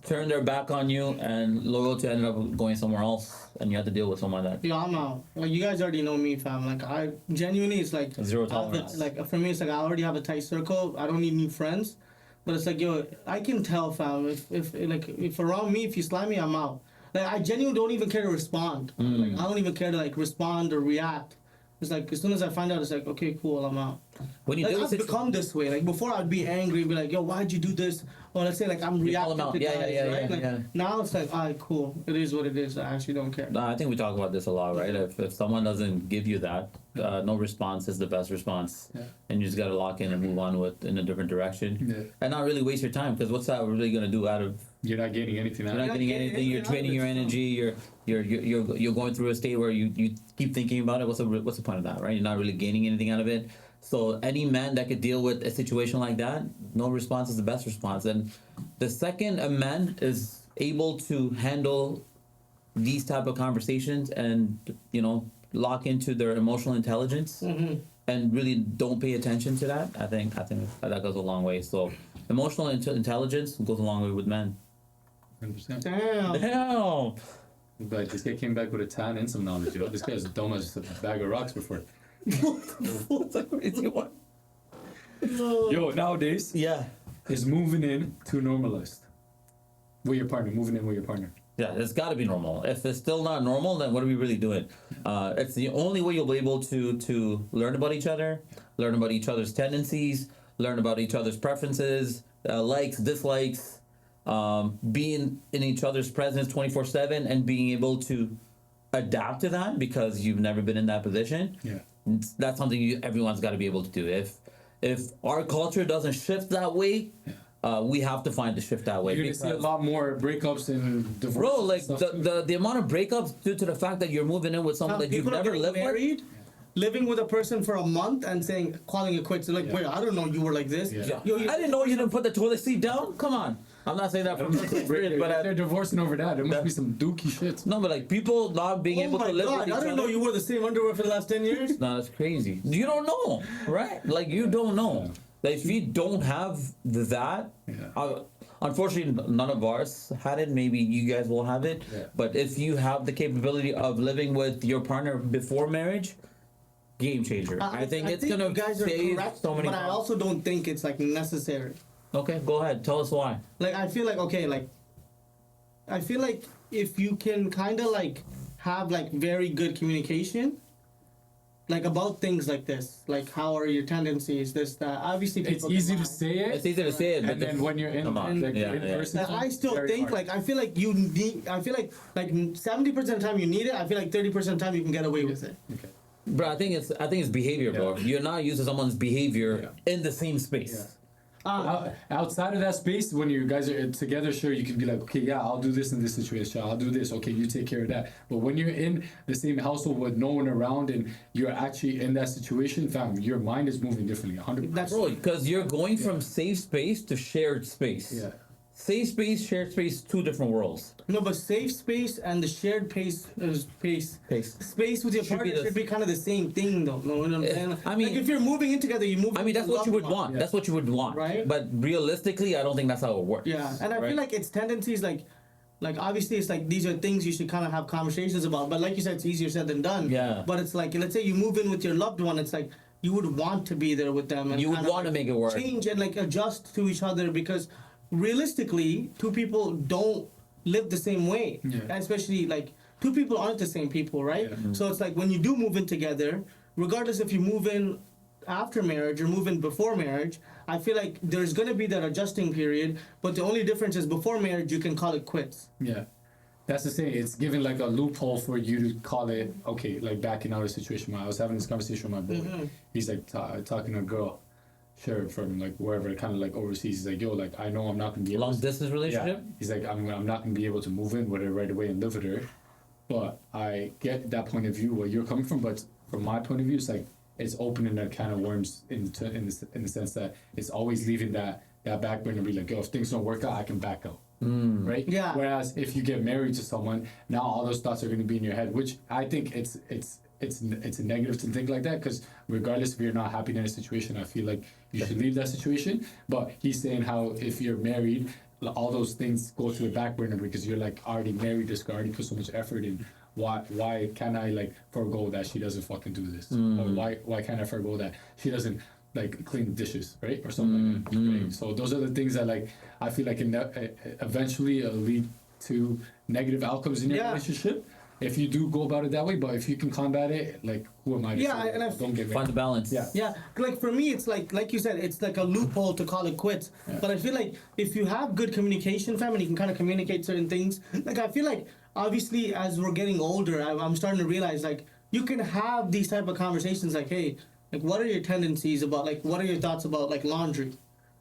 turned their back on you and loyalty ended up going somewhere else, and you had to deal with someone like that. Yo, I'm out. Like, you guys already know me, fam. Like, I genuinely, it's like Zero tolerance. Like, for me, it's like I already have a tight circle. I don't need new friends. But it's like, yo, I can tell, fam. If around me, if you slime me, I'm out. Like, I genuinely don't even care to respond. Like, I don't even care to like respond or react. It's like as soon as I find out, it's like, okay, cool, I'm out. when you Like, do I've become this way. Like before, I'd be angry, be like, "Yo, why'd you do this?" Or let's say like I'm You call reacting them out. to Yeah, guys, yeah, right? yeah, Like, yeah. now it's like, "Alright, cool. It is what it is. I actually don't care." I think we talk about this a lot, right? If someone doesn't give you that, no response is the best response, and you just gotta lock in and move on in a different direction, and not really waste your time. Because what's that really gonna do out of? You're not getting anything out You're of not it. getting anything. You're draining your energy. You're going through a state where you keep thinking about it. What's the point of that, right? You're not really gaining anything out of it. So any man that could deal with a situation like that, no response is the best response. And the second a man is able to handle these type of conversations and lock into their emotional intelligence and really don't pay attention to that, I think that goes a long way. So emotional intelligence goes a long way with men. 100%. Damn. But this guy came back with a tan and some knowledge, yo. This guy's dumb as a bag of rocks before. What's that crazy one? Yo, nowadays, Yeah. is moving in too normalized. With your partner, moving in with your partner. Yeah, it's got to be normal. If it's still not normal, then what are we really doing? It's the only way you'll be able to learn about each other, learn about each other's tendencies, learn about each other's preferences, likes, dislikes, being in each other's presence 24/7, and being able to adapt to that because you've never been in that position. Yeah. That's something everyone's got to be able to do. If our culture doesn't shift that way, we have to find the shift that way. You're gonna see a lot more breakups and divorces. Bro, like and stuff too. the amount of breakups due to the fact that you're moving in with someone that you've People are never getting lived with. married, living with a person for a month and calling it quits. They're like, wait, I don't know you were like this. Yeah. Yo, I didn't know you didn't put the toilet seat down. Come on, I'm not saying that from experience, but they're divorcing over that. There must be some dookie shit. no, but like people not being Oh able my to live God, with each I didn't other. know you wore the same underwear for the last 10 years. No, that's crazy. You don't know, right? Like you don't know. Like if you don't have that, unfortunately, none of ours had it. Maybe you guys will have it. Yeah. But if you have the capability of living with your partner before marriage, game changer. I think it's gonna you guys are save correct, so many. but I also don't think it's like necessary. Okay, go ahead. Tell us why. Like I feel like I feel like if you can kind of like have like very good communication, like about things like this, like how are your tendencies, this, that. Obviously, It's people easy can to lie. say it, It's easy to say it, but and then when you're in, Come on. like, Yeah, in yeah. person, And I still very think hard. like I feel like you need. I feel like 70% of the time you need it. I feel like 30% of the time you can get away with it. Okay. Bro, I think it's behavior, bro. Yeah. You're not used to someone's behavior in the same space. Yeah. Outside of that space, when you guys are together, sure, you can be like, okay, yeah, I'll do this in this situation. I'll do this. Okay, you take care of that. But when you're in the same household with no one around and you're actually in that situation, fam, your mind is moving differently. 100%. That's Bro, because you're going from safe space to shared space. Yeah. Safe space, shared space, two different worlds. No, but safe space and the shared space space with your Should be partner the- should be kind of the same thing, though. No, you know what I'm saying? I mean- like if you're moving in together, you move. I mean, that's what you would want. Yeah. That's what you would want. Right? But realistically, I don't think that's how it works. Yeah, and I right? feel like it's tendencies like obviously it's like these are things you should kind of have conversations about. But like you said, it's easier said than done. Yeah. But it's like let's say you move in with your loved one, it's like you would want to be there with them. And You would kind of, want to like, make it work. change and like adjust to each other because realistically, two people don't live the same way. Yeah. Especially like two people aren't the same people, right? Yeah. So it's like when you do move in together, regardless if you move in after marriage or move in before marriage, I feel like there's gonna be that adjusting period. But the only difference is before marriage you can call it quits. Yeah. That's the thing. It's given like a loophole for you to call it, okay, like backing out of a situation. I was having this conversation with my boy. He's like talking to a girl, sure, from like wherever, kind of like overseas. He's like, yo, like I know I'm not gonna be able Long to. distance Yeah. relationship? He's like, I'm not gonna be able to move in with her right away and live with her. But I get that point of view where you're coming from. But from my point of view, it's like it's opening a can of worms in the sense that it's always leaving that back burner. Be like, yo, if things don't work out, I can back out. Right? Yeah. Whereas if you get married to someone, now all those thoughts are going to be in your head, which I think it's a negative to think like that, because regardless if you're not happy in a situation, I feel like you should leave that situation. But he's saying how if you're married, all those things go to the back burner because you're like already married, just already put so much effort in. Why can't I like forego that she doesn't fucking do this? Or why can't I forego that she doesn't like clean the dishes, right? Or something like that. Right? So those are the things that like I feel like eventually it'll lead to negative outcomes in your relationship. if you do go about it that way, but if you can combat it, like, who am I? To Yeah, say, and I don't give Find the in. balance. Yeah. Yeah, like for me, it's like you said, it's like a loophole to call it quits. Yeah. But I feel like if you have good communication, fam, and you can kind of communicate certain things, like I feel like obviously as we're getting older, I'm starting to realize like you can have these type of conversations, like, hey, like what are your tendencies about, like what are your thoughts about like laundry,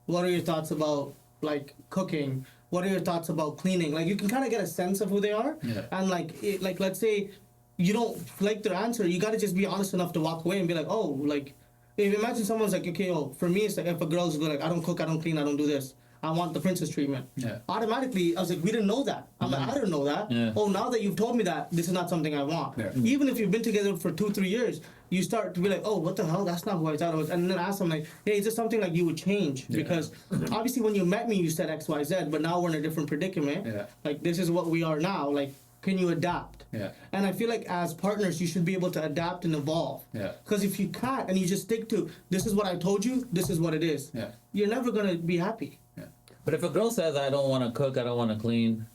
what are your thoughts about like cooking, what are your thoughts about cleaning? Like you can kind of get a sense of who they are, Yeah. and like let's say you don't like their answer, you gotta just be honest enough to walk away and be like, oh, like, if imagine someone's like, okay, oh, for me, it's like if a girl's like, I don't cook, I don't clean, I don't do this, I want the princess treatment. Yeah. Automatically, I was like, we didn't know that. I'm like, I didn't know that. Yeah. Oh, now that you've told me that, this is not something I want. Yeah. Even if you've been together for 2-3 years, you start to be like, oh, what the hell? That's not who I thought it was. And then ask them like, hey, is this something like you would change? Yeah. Because obviously when you met me, you said X, Y, Z, but now we're in a different predicament. Yeah. Like this is what we are now. Like, can you adapt? Yeah. And I feel like as partners, you should be able to adapt and evolve. Yeah. Because if you can't and you just stick to, this is what I told you, this is what it is, Yeah. you're never going to be happy. Yeah. But if a girl says, I don't want to cook, I don't want to clean,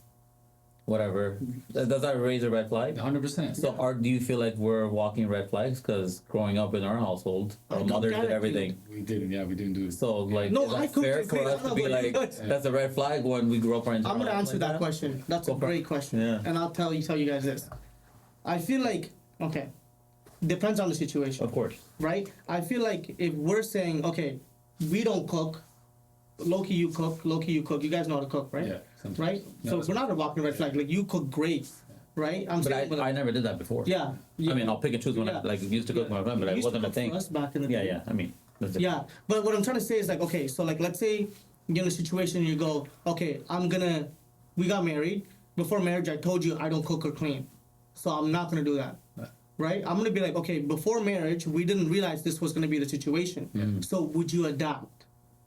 whatever, does that raise a red flag? 100%. So do you feel like we're walking red flags? Because growing up in our household, our mothers did everything. We didn't do it. So, like, No, is I that cooked fair and for cleaned. us I to don't be know what like, you guys- that's a red flag when we grew up our entire I'm going to life answer like that question. That's a Go for it. great question. Yeah. And I'll tell you guys this. I feel like, okay, depends on the situation. Of course. Right? I feel like if we're saying, okay, we don't cook, Loki, you cook, Loki, you cook. You guys know how to cook, right? Yeah, sometimes. Right? No, So that's we're not a walking red flag. Like, you cook great, right? I'm But saying, I never did that before. yeah. I mean, I'll pick and choose when Yeah. I like used to cook my friend, but it Used to wasn't a cook for thing. us back in the Yeah, day. yeah. I mean, that's different. Yeah, but what I'm trying to say is like, okay, so like, let's say you're in a situation you go, okay, we got married. Before marriage, I told you I don't cook or clean. So I'm not going to do that. Right? I'm going to be like, okay, before marriage, we didn't realize this was going to be the situation. So would you adapt?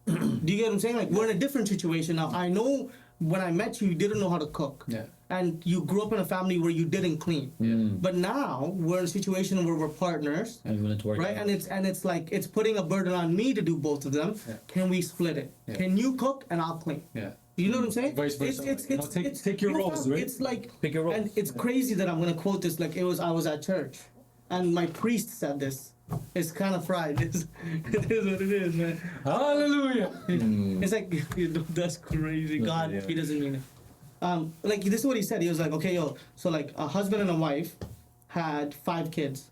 Do you get what I'm saying? Like, we're in a different situation now. I know when I met you, you didn't know how to cook. Yeah. And you grew up in a family where you didn't clean. But now we're in a situation where we're partners. And we went to work. Right, and it's like it's putting a burden on me to do both of them. Yeah. Can we split it? Yeah. Can you cook and I'll clean? Yeah. You know what I'm saying? Vice versa. It's You know, take your roles, right? It's like Pick your roles. and it's crazy that I'm gonna quote this. Like I was at church, and my priest said this. It's kind of fried. It is what it is, man. Hallelujah. It's like that's crazy. God, Yeah. he doesn't mean it. Like this is what he said. He was like, okay, yo, so like a husband and a wife had 5 kids,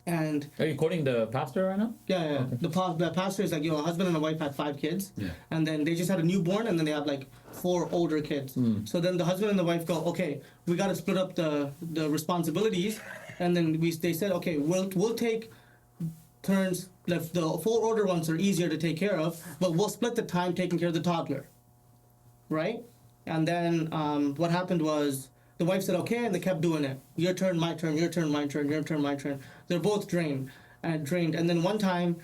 and Are you quoting the pastor right now? yeah. The pastor is like, yo, a husband and a wife had 5 kids. Yeah. And then they just had a newborn, and then they have like 4 older kids. So then the husband and the wife go, okay, we got to split up the responsibilities. And then they said, okay, we'll take turns. The 4 older ones are easier to take care of, but we'll split the time taking care of the toddler. Right? And then what happened was the wife said, okay, and they kept doing it. Your turn, my turn, your turn, my turn, your turn, my turn. They're both drained. And then one time,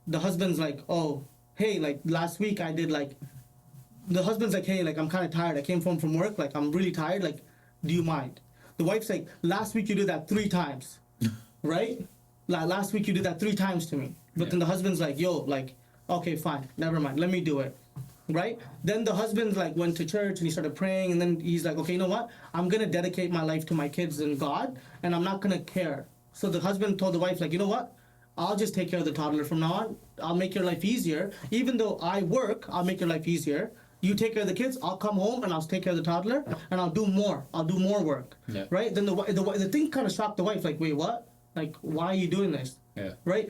the husband's like, oh, hey, like last week I did like, the husband's like, hey, like I'm kind of tired. I came home from work, like I'm really tired. Like, do you mind? The wife's like, last week you did that 3 times, right? Last week you did that 3 times to me. But then the husband's like, yo, like, okay, fine, never mind, let me do it. Right? Then the husband like went to church and he started praying, and then he's like, okay, you know what? I'm gonna dedicate my life to my kids and God, and I'm not gonna care. So the husband told the wife, like, you know what? I'll just take care of the toddler from now on. I'll make your life easier. Even though I work, I'll make your life easier. You take care of the kids, I'll come home and I'll take care of the toddler, and I'll do more. I'll do more work. Yeah. Right? Then the thing kind of shocked the wife, like, wait, what? Like, why are you doing this? Yeah. Right?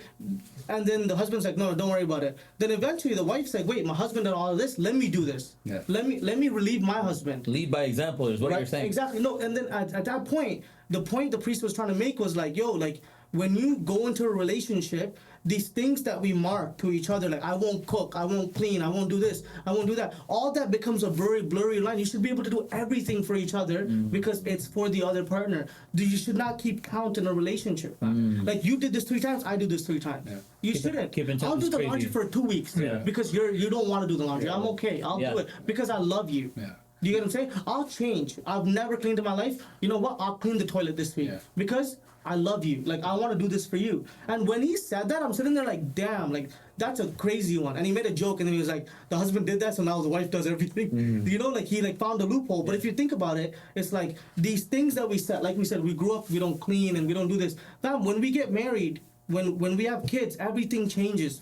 And then the husband's like, no, don't worry about it. Then eventually the wife's like, wait, my husband did all of this, let me do this. Yeah. Let me relieve my husband. Lead by example is what Right? you're saying. Exactly. No, and then at that point the priest was trying to make was like, yo, like when you go into a relationship, these things that we mark to each other, like I won't cook, I won't clean, I won't do this, I won't do that, all that becomes a very blurry line. You should be able to do everything for each other because it's for the other partner. You should not keep count in a relationship. Like you did this 3 times, I do this 3 times. Yeah. You Keep- shouldn't. keep in touch I'll do is the crazy. laundry for 2 weeks Yeah. because you don't want to do the laundry. I'm okay. I'll Yeah. do it because I love you. Yeah. Do you get what I'm saying? I'll change. I've never cleaned in my life. You know what? I'll clean the toilet this week because I love you. Like, I want to do this for you. And when he said that, I'm sitting there like, damn, like, that's a crazy one. And he made a joke, and then he was like, the husband did that, so now the wife does everything. You know, like, he like found a loophole. But if you think about it, it's like these things that we said, like we said, we grew up, we don't clean and we don't do this. Fam, when we get married, when we have kids, everything changes.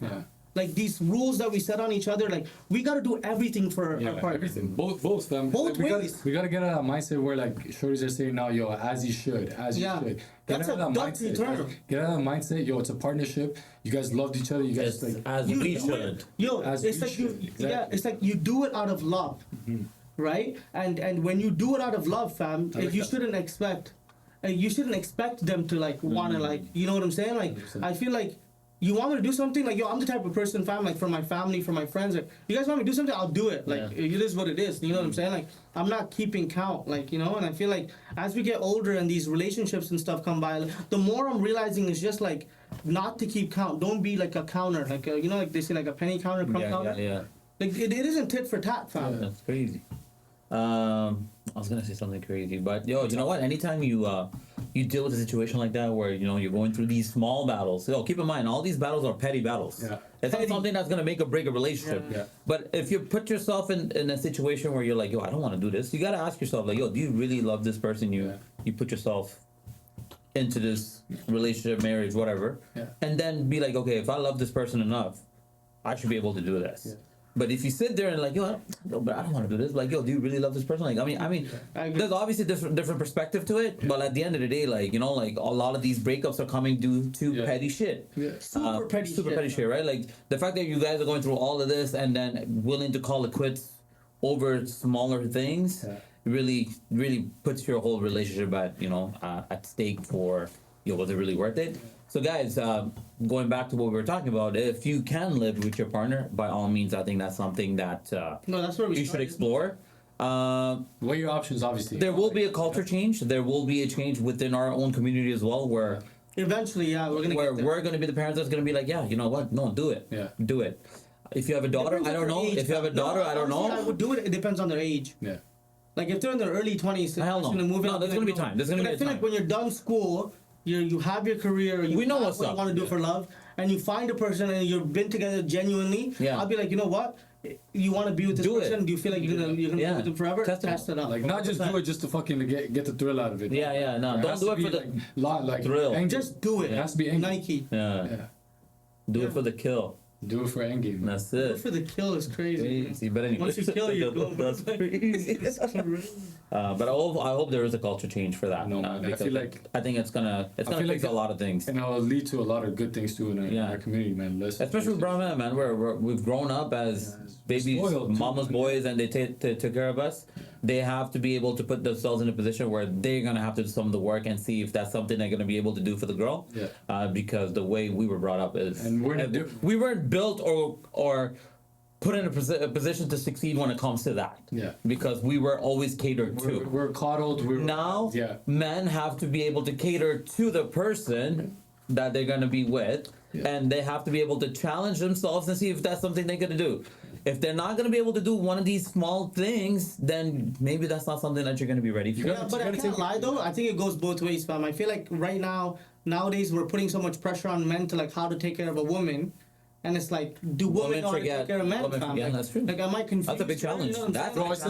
Like, these rules that we set on each other, like, we got to do everything for our partner. Everything. Both them. Both ways. We gotta get out of that mindset where like shorties are saying now, yo, as you should. Get That's out a of that Dutch mindset. term. Get out of that mindset, yo. It's a partnership. You guys loved each other. You guys It's like as You we do should. it. Yo, As it's we like you, should, yeah, exactly. it's like you do it out of love, right? And when you do it out of love, fam, like you that. shouldn't expect, you shouldn't expect them to like wanna like, you know what I'm saying? Like, 100%. I feel like you want me to do something, like, yo, I'm the type of person, fam, like, for my family, for my friends, like, you guys want me to do something, I'll do it. Like, it is what it is. You know what I'm saying? Like, I'm not keeping count, like, you know. And I feel like as we get older and these relationships and stuff come by, the more I'm realizing is just like not to keep count. Don't be like a counter, like you know, like they say, like a penny counter, crumb counter. Like, it isn't tit for tat, fam. That's crazy. I was gonna say something crazy, but yo, you know what? Anytime you deal with a situation like that where you know you're going through these small battles, yo, keep in mind all these battles are petty battles. It's not something that's gonna make or break a relationship. But if you put yourself in a situation where you're like, yo, I don't want to do this, you gotta ask yourself, like, yo, do you really love this person? You put yourself into this relationship, marriage, whatever, and then be like, okay, if I love this person enough, I should be able to do this. But if you sit there and like, yo, but I don't want to do this. Like, yo, do you really love this person? Like, I mean, there's obviously different perspective to it. But at the end of the day, like, you know, like a lot of these breakups are coming due to petty shit. Super petty shit, right? Like the fact that you guys are going through all of this and then willing to call it quits over smaller things really puts your whole relationship at stake for, yo, was it really worth it? So guys, going back to what we were talking about, if you can live with your partner, by all means, I think that's something that that's where you should explore. what are your options? Obviously, there will be a culture change. There will be a change within our own community as well, where eventually, we're gonna be the parents that's gonna be like, yeah, you know what? No, do it. Do it. If you have a daughter, I don't know. If you have a daughter, I don't know. I would do it. It depends on their age. Like if they're in their early 20s, hell no. There's gonna be time. There's gonna be I feel like when you're done school, you have your career, we know what what's up. you want to do for love, and you find a person and you've been together genuinely. I'll be like, you know what? You want to be with this person? Do you feel like you're gonna be with them forever? Test it out. Like not just do it just to fucking get the thrill out of it. No, don't do it for the thrill. And just do it. It has to be Nike. Do it for the kill. Do it for endgame. That's Do it. it for the kill is crazy. But anyway, Once you kill, you're going. That's crazy. But I hope there is a culture change for that. No, man, I feel like I think it's gonna fix a lot of things, and it'll lead to a lot of good things too in our community, man. Especially with brown men, man. We've grown up as babies, mama's boys, and they took care of us. They have to be able to put themselves in a position where they're gonna have to do some of the work and see if that's something they're gonna be able to do for the girl. Because the way we were brought up is, and we weren't built or put in a position to succeed when it comes to that. Because we were always catered to. We're coddled. Now, men have to be able to cater to the person that they're gonna be with, and they have to be able to challenge themselves and see if that's something they're gonna do. If they're not going to be able to do one of these small things, then maybe that's not something that you're going to be ready for. But I can't lie though. I think it goes both ways, fam. I feel like nowadays we're putting so much pressure on men to like how to take care of a woman, and it's like, do women know how to take care of men, fam? Yeah, that's true. Like, am I confused? That's a big challenge. Bro, it's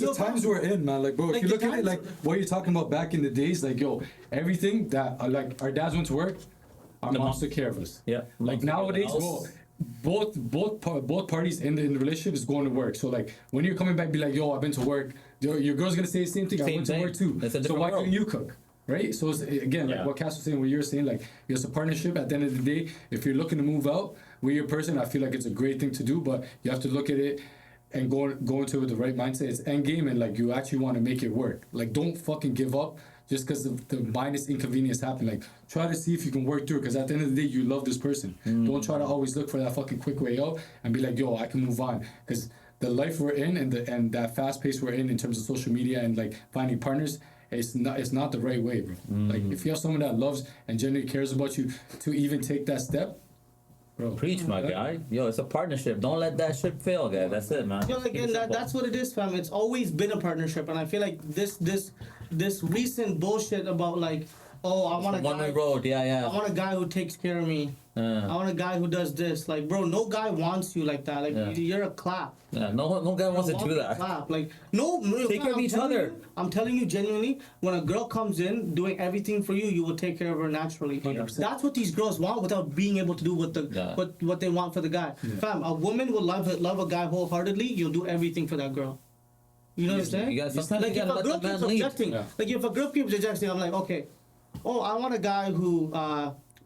the times we're in, man. Like, bro, if you look at it, like what you're talking about back in the days, like, yo, everything that like our dads went to work, our moms took care of us. Like nowadays, bro. Both parties in the relationship is going to work. So like when you're coming back, be like, yo, I've been to work. Your girl's gonna say the same thing. I went to work too. So why couldn't you cook? Right? So it's, again, like what Cass was saying, what you're saying, like it's a partnership. At the end of the day, if you're looking to move out with your person, I feel like it's a great thing to do. But you have to look at it and go into it with the right mindset. It's end game, and like you actually want to make it work. Like don't fucking give up just because the minus inconvenience happened. Like try to see if you can work through it, because at the end of the day you love this person. Don't try to always look for that fucking quick way out and be like, yo, I can move on. Because the life we're in and that fast pace we're in terms of social media and like finding partners, it's not the right way, bro. Like if you have someone that loves and genuinely cares about you to even take that step, Bro. Preach, my guy. Yo, it's a partnership. Don't let that ship fail, guys. That's it, man. Yo, again, that's what it is, fam. It's always been a partnership, and I feel like this recent bullshit about like, oh, I want a One guy. way road. Yeah. I want a guy who takes care of me. I want a guy who does this. Like, bro, no guy wants you like that. Like, Yeah. you're a clap. Yeah. No guy wants to do that. Clap. Like, no. Take care of each other. I'm telling you genuinely, when a girl comes in doing everything for you, you will take care of her naturally. 100%. That's what these girls want without being able to do what they want for the guy. Fam, a woman will love a guy wholeheartedly. You'll do everything for that girl. You know what I'm saying? You gotta, sometimes Like you if gotta a girl let the keeps man lead. objecting, like if a girl keeps objecting, I'm like, okay, oh, I want a guy who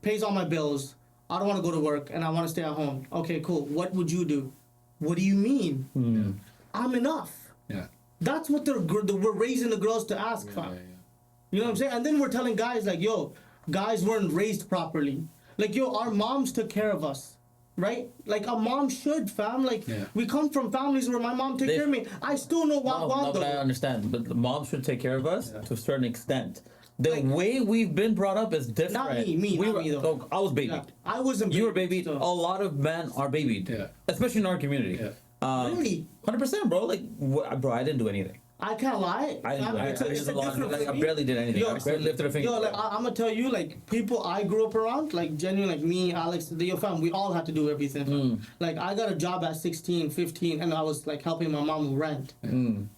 pays all my bills. I don't want to go to work and I want to stay at home. Okay, cool. What would you do? What do you mean? I'm enough. Yeah. That's what we're raising the girls to ask, fam. You know what I'm saying? And then we're telling guys like, yo, guys weren't raised properly. Like, yo, our moms took care of us. Right? Like a mom should, fam. Like we come from families where my mom take care of me. I still know what No, but I understand. But the mom should take care of us to a certain extent. The Like- way we've been brought up is different. Not me, we not were, me, though. so I was babied. Yeah, I wasn't. You were babied. so- A lot of men are babied. Yeah. Especially in our community. Yeah. Really? 100%, bro. Like, bro, I didn't do anything. I can't lie. I didn't do anything. It's a different Like, I thing. barely did anything. I barely lifted a finger. Yo, like I'm gonna tell you, like people I grew up around, like genuine, like me, Alex, your fam, we all had to do everything. Mm. Like I got a job at 16, 15, and I was like helping my mom with rent,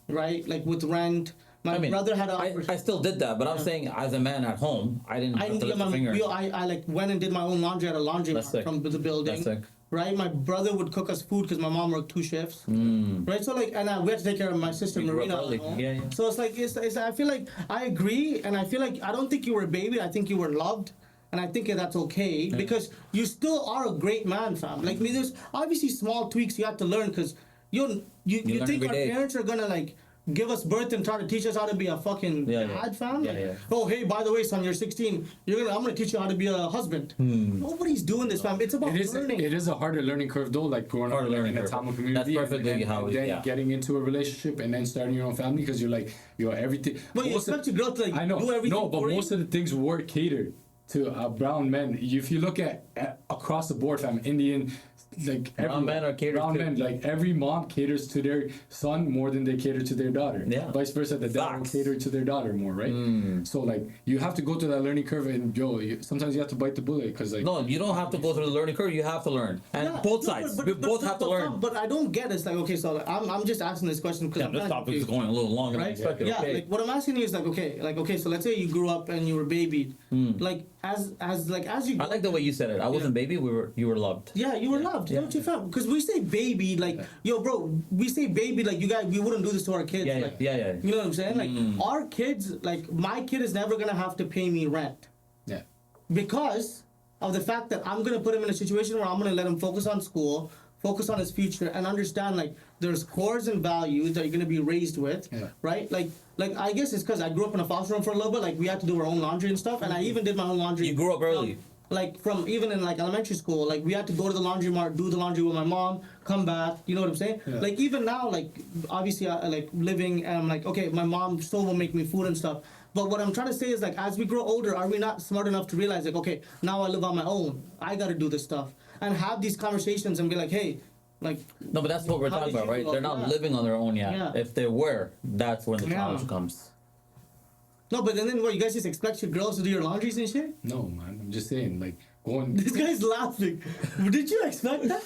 right? Like with rent. My brother had a. I still did that, but I'm saying as a man at home, I didn't have to lift a finger. I like went and did my own laundry at a laundry from the building. That's sick. Right, my brother would cook us food because my mom worked 2 shifts. Right, so like, and we had to take care of my sister You grew up Marina. early. At home. Yeah. So it's like, it's. I feel like I agree, and I feel like I don't think you were a baby. I think you were loved, and I think that's okay because you still are a great man, fam. Like, I mean, there's obviously small tweaks you have to learn because you learn think every our day. parents are gonna like give us birth and try to teach us how to be a fucking dad, fam. Like, oh, hey, by the way, son, you're 16. I'm gonna teach you how to be a husband. Nobody's doing this, fam. It's about learning. It is a harder learning curve though, like growing up in a Tamil community. That's perfectly and how it then is. getting into a relationship and then starting your own family because you're like, everything. But you expect your girl to like I know. do everything No, but for you? most of the things were catered to brown men. If you look at across the board, fam, Indian, like Brown men are catered brown to. men, like every mom caters to their son more than they cater to their daughter. Yeah. Vice versa, the dad will cater to their daughter more, right? So like you have to go through that learning curve, and sometimes you have to bite the bullet because like. No, you don't have to go through the learning curve. You have to learn, and both sides. We both have to learn. But I don't get it's like, okay, so like, I'm just asking this question because This topic is going a little longer than right? expected. Yeah, Okay. like what I'm asking you is like, okay, so let's say you grew up and you were babied, like as you. I like the way you said it. I wasn't baby. You were loved. Yeah, you were loved. You know what you felt? Because we say baby, like, yo, bro, we say baby, like, you guys, we wouldn't do this to our kids. Yeah, like, yeah. You know what I'm saying? Like, our kids, like, my kid is never gonna have to pay me rent. Yeah. Because of the fact that I'm gonna put him in a situation where I'm gonna let him focus on school, focus on his future, and understand, like, there's cores and values that you're gonna be raised with, right? Like I guess it's because I grew up in a foster home for a little bit, like, we had to do our own laundry and stuff, and I even did my own laundry. You grew up early. Like from even in like elementary school, like we had to go to the laundry mart, do the laundry with my mom, come back. You know what I'm saying? Yeah. Like even now, like obviously, I like living and I'm like, okay, my mom still will make me food and stuff. But what I'm trying to say is like, as we grow older, are we not smart enough to realize like, okay, now I live on my own. I got to do this stuff and have these conversations and be like, hey, like. No, but that's what we're talking about, right? They're not living on their own yet. Yeah. If they were, that's when the challenge comes. No, but then what? You guys just expect your girls to do your laundries and shit? No, man. I'm just saying, like going. This guy's laughing. Did you expect that?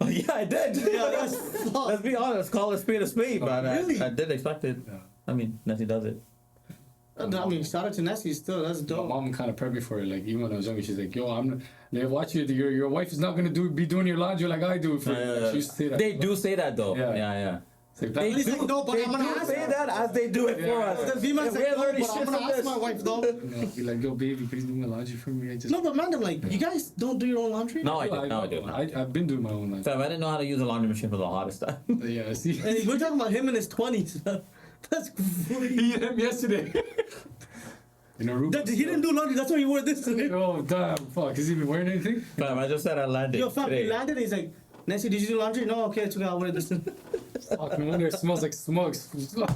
Yeah, I did. Yeah, that's Let's be honest. Call a spade, man. Really? I did expect it. Yeah. I mean, Nessie does it. I mean, shout out to Nessie still. That's My dope. mom kind of prepped me for it. Like even when I was younger, she's like, "Yo, watch your wife is not gonna be doing your laundry like I do." For you." She used to say that. They do say that though. Yeah. Yeah. It's like, They He's do, like, no, but they I'm gonna do ask say her. that as they do it for Yeah. us. The female If said, we're no, learning but I'm shit gonna from ask this. my wife though. be like, "Yo, baby, please do my laundry for me." I just No, but man, I'm like, you guys don't do your own laundry? No, I do. No, I do. I've been doing my own laundry. Fam, I didn't know how to use a laundry machine for the hottest time. Yeah, see. And we're talking about him in his 20s. That's crazy. He hit him yesterday. In a room. He didn't do laundry, that's why he wore this today. Oh damn! Fuck! Is he even wearing anything? Fam, I just said I landed. Yo, fam, today. he landed and he's like, Nancy, did you do laundry? No, okay, it's okay, I'll wear this. Fuck! No wonder it smells like smokes. No,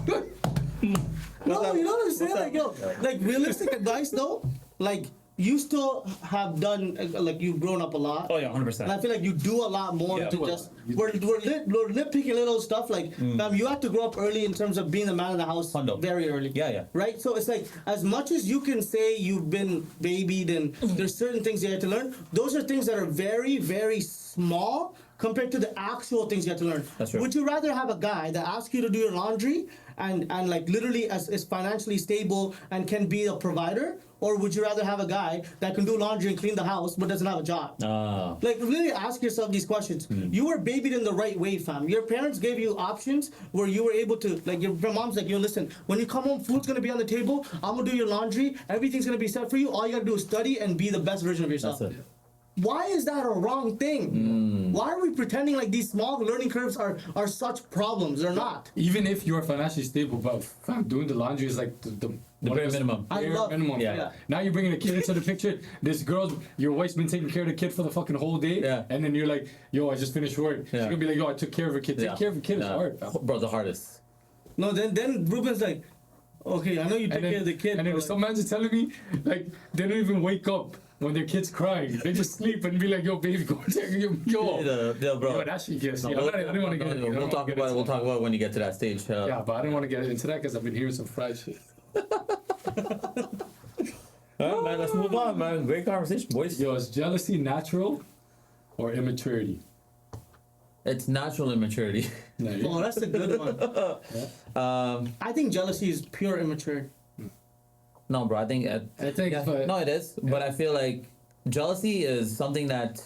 you know what I'm saying? Like, yo, like realistic advice though, like you still have done like you've grown up a lot. Oh yeah, 100%. And I feel like you do a lot more Yeah, to well, just we're nitpicking little stuff like fam, you have to grow up early in terms of being the man of the house Hundo. very early. Yeah. Right? So it's like as much as you can say you've been babied and there's certain things you have to learn, those are things that are very, very small compared to the actual things you have to learn. That's right. Would you rather have a guy that asks you to do your laundry and like literally is financially stable and can be a provider? Or would you rather have a guy that can do laundry and clean the house but doesn't have a job? Like, really ask yourself these questions. You were babied in the right way, fam. Your parents gave you options where you were able to, like, your mom's like, yo, listen, when you come home, food's gonna be on the table, I'm gonna do your laundry, everything's gonna be set for you, all you gotta do is study and be the best version of yourself. That's it. Why is that a wrong thing? Why are we pretending like these small learning curves are such problems? They're not. Even if you're financially stable, but fam, doing the laundry is like the bare minimum. I Bare love- minimum. yeah. Now you're bringing a kid into the picture. This girl's, your wife's been taking care of the kid for the fucking whole day. Yeah. And then you're like, yo, I just finished work. She's gonna be like, yo, I took care of her kid. Take care of a kid is hard, fam. Bro, the hardest. No, then Ruben's like, okay, I know you take care of the kid. And then but some man's are telling me, like, they don't even wake up when their kid's crying. They just sleep and be like, yo, baby, go take yo. Yeah, bro. Yo, that shit gets. No, I don't want to get. we'll talk about it. We'll talk about it when you get to that stage. Yeah, but I don't want to get into that because I've been hearing some fried shit. Alright, man, let's move on, man. Great conversation, boys. Yo, is jealousy natural or immaturity? It's natural immaturity. No, Oh, that's a good one. I think jealousy is pure immaturity. No, bro, I think. I think, but- no, it is. But I feel like jealousy is something that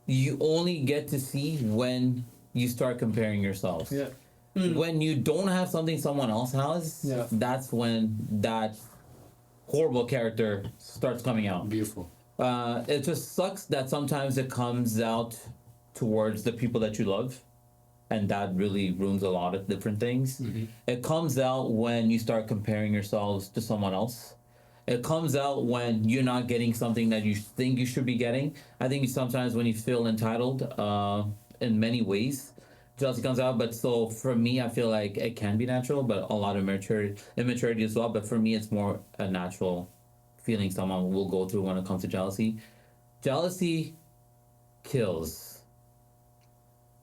you only get to see when you start comparing yourselves. Yeah. When you don't have something someone else has, Yeah. that's when that horrible character starts coming out. Beautiful. It just sucks that sometimes it comes out towards the people that you love, and that really ruins a lot of different things. It comes out when you start comparing yourselves to someone else. It comes out when you're not getting something that you think you should be getting. I think sometimes when you feel entitled, in many ways, jealousy comes out. But so for me, I feel like it can be natural, but a lot of immaturity as well. But for me, it's more a natural feeling someone will go through when it comes to jealousy. Jealousy kills.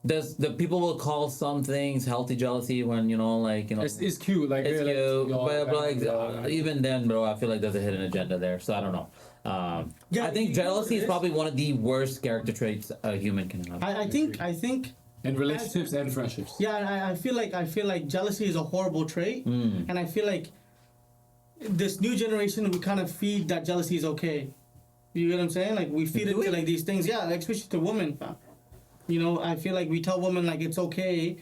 The people will call some things healthy jealousy when It's cute. Like, it's yeah, like, cute, yo, but like even then, bro, I feel like there's a hidden agenda there. So I don't know. Yeah, I think you know jealousy what it is is? probably one of the worst character traits a human can have. I think in relationships and friendships. yeah, I feel like jealousy is a horrible trait, and I feel like this new generation we kind of feed that jealousy is okay. You get what I'm saying? Like we feed it to like these things, yeah, like especially to women. You know, I feel like we tell women like it's okay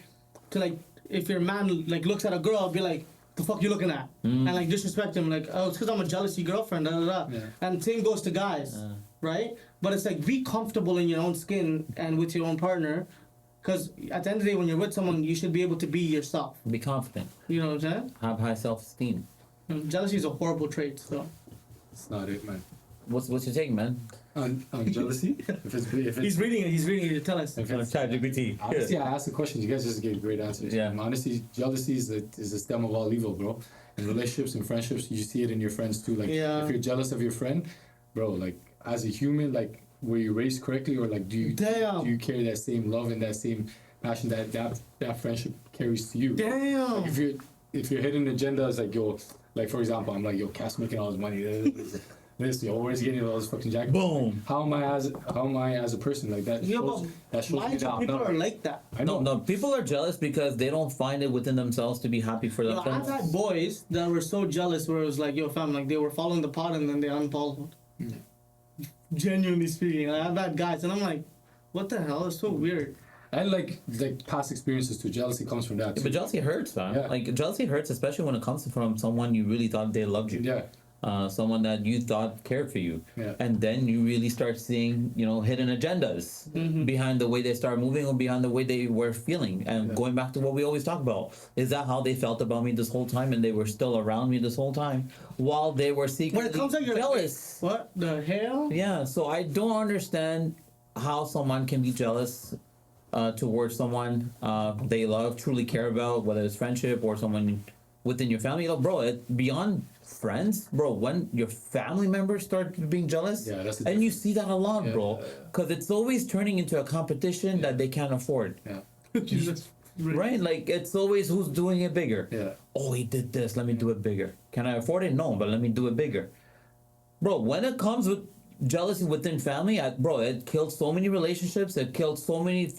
to like if your man like looks at a girl, be like, the fuck you looking at, and like disrespect him, like oh it's because I'm a jealousy girlfriend, da da da. Yeah. And same goes to guys, right? But it's like be comfortable in your own skin and with your own partner. Because at the end of the day, when you're with someone, you should be able to be yourself. Be confident. You know what I'm saying? Have high self-esteem. And jealousy is a horrible trait, so. It's not it, man. What's your take, man? On jealousy? if it's He's reading it to tell us. if it's ChatGPT. honestly, I asked the question. You guys just gave great answers. Yeah. And honestly, jealousy is the stem of all evil, bro. In relationships and friendships, you see it in your friends too. Like, Yeah. if you're jealous of your friend, bro, like as a human, like were you raised correctly, or like do you carry that same love and that same passion that friendship carries to you? Damn. Like if your hidden agenda is like, yo, like for example, I'm like, yo, Cass making all his money. This, yo, where's he getting all this fucking jacket? Boom. How am I as a person like that? Yeah, shows, that shows why me do that I'm people not. are like that? I know. No, people are jealous because they don't find it within themselves to be happy for Yo, I've themselves. had boys that were so jealous where it was like, yo, fam, like they were following the pod and then they unfollowed. Genuinely speaking, I've had guys and I'm like, what the hell? It's so weird. And like past experiences too. Jealousy comes from that. Too. But jealousy hurts, man. Yeah. Like jealousy hurts, especially when it comes from someone you really thought they loved you. Yeah. Someone that you thought cared for you. Yeah. And then you really start seeing, hidden agendas behind the way they start moving or behind the way they were feeling. And going back to what we always talk about, is that how they felt about me this whole time and they were still around me this whole time while they were secretly When it comes out, you're jealous. like, what the hell? Yeah, so I don't understand how someone can be jealous towards someone they love, truly care about, whether it's friendship or someone within your family, bro, beyond friends, bro, when your family members start being jealous, Yeah, that's the and you difference. see that a lot, bro, Yeah. because it's always turning into a competition that they can't afford. Yeah. Jesus. Right? Like, it's always who's doing it bigger. Yeah. Oh, he did this. Let me do it bigger. Can I afford it? No, but let me do it bigger. Bro, when it comes with jealousy within family, bro, it killed so many relationships. It killed so many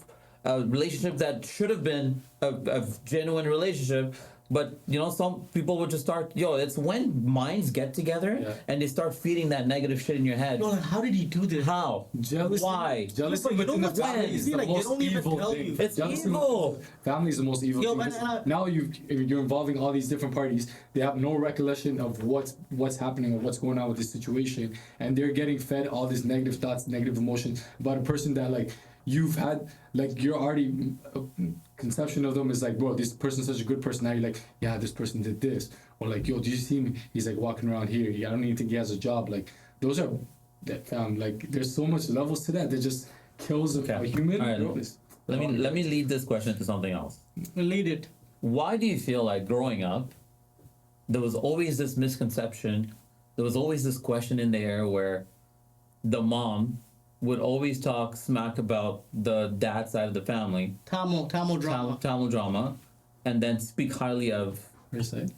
relationships that should have been a genuine relationship. But, some people would just start, it's when minds get together and they start feeding that negative shit in your head. Yo, like, how did he do this? How? Jealousy. Why? Jealousy But you within know the what's family crazy? is the Like, they most don't even evil tell thing. you. It's Jealousy evil. within the family is the most evil Yo, thing. but- because now you're involving all these different parties. They have no recollection of what's happening or what's going on with this situation, and they're getting fed all these negative thoughts, negative emotions about a person that like you've had, like you're already conception of them is like, bro, this person's such a good person. Now you're like, yeah, this person did this, or like, yo, do you see him? He's like walking around here. I don't even think he has a job. Like those are that like there's so much levels to that just kills a human. All right, bro. It's- let me lead this question to something else. Lead it. Why do you feel like growing up, there was always this misconception, there was always this question in the air where the mom would always talk smack about the dad side of the family, Tamil drama. Tamil drama, and then speak highly of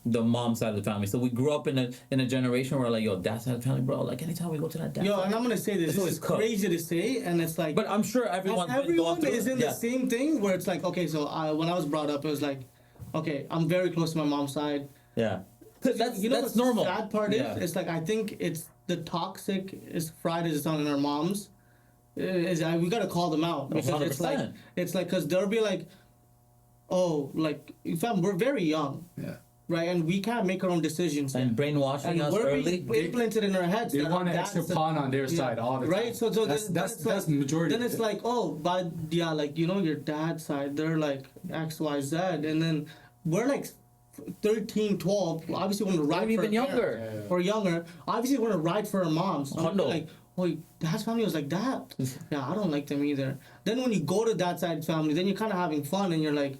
the mom side of the family. So we grew up in a generation where like, yo, dad side of the family, bro, like anytime we go to that dad Yo, side, and I'm gonna say this. It's This always is cooked. crazy to say, and it's like. but I'm sure everyone is in the same thing where it's like, okay, so when I was brought up, it was like, okay, I'm very close to my mom's side. Yeah. That's What's normal. The sad part Yeah. is, it's like I think it's the toxic is fried as it's on in our moms. We gotta call them out because 100%. it's like because they'll be like, oh, like fam, we're very young, Yeah. right, and we can't make our own decisions. And brainwashing And us we're early. being implanted in our heads. They that want an that's extra pawn on their side all the time. right? So that's then the majority. Then of it's it. like, oh, but yeah, like your dad's side, they're like X, Y, Z, and then we're like 13, 12. Obviously, want to ride Or for even our younger. parents, or younger. Obviously, want to ride for our moms. So I'm Hundo. like, oh, dad's family was like that. Yeah, I don't like them either. Then when you go to that side family, then you're kind of having fun, and you're like,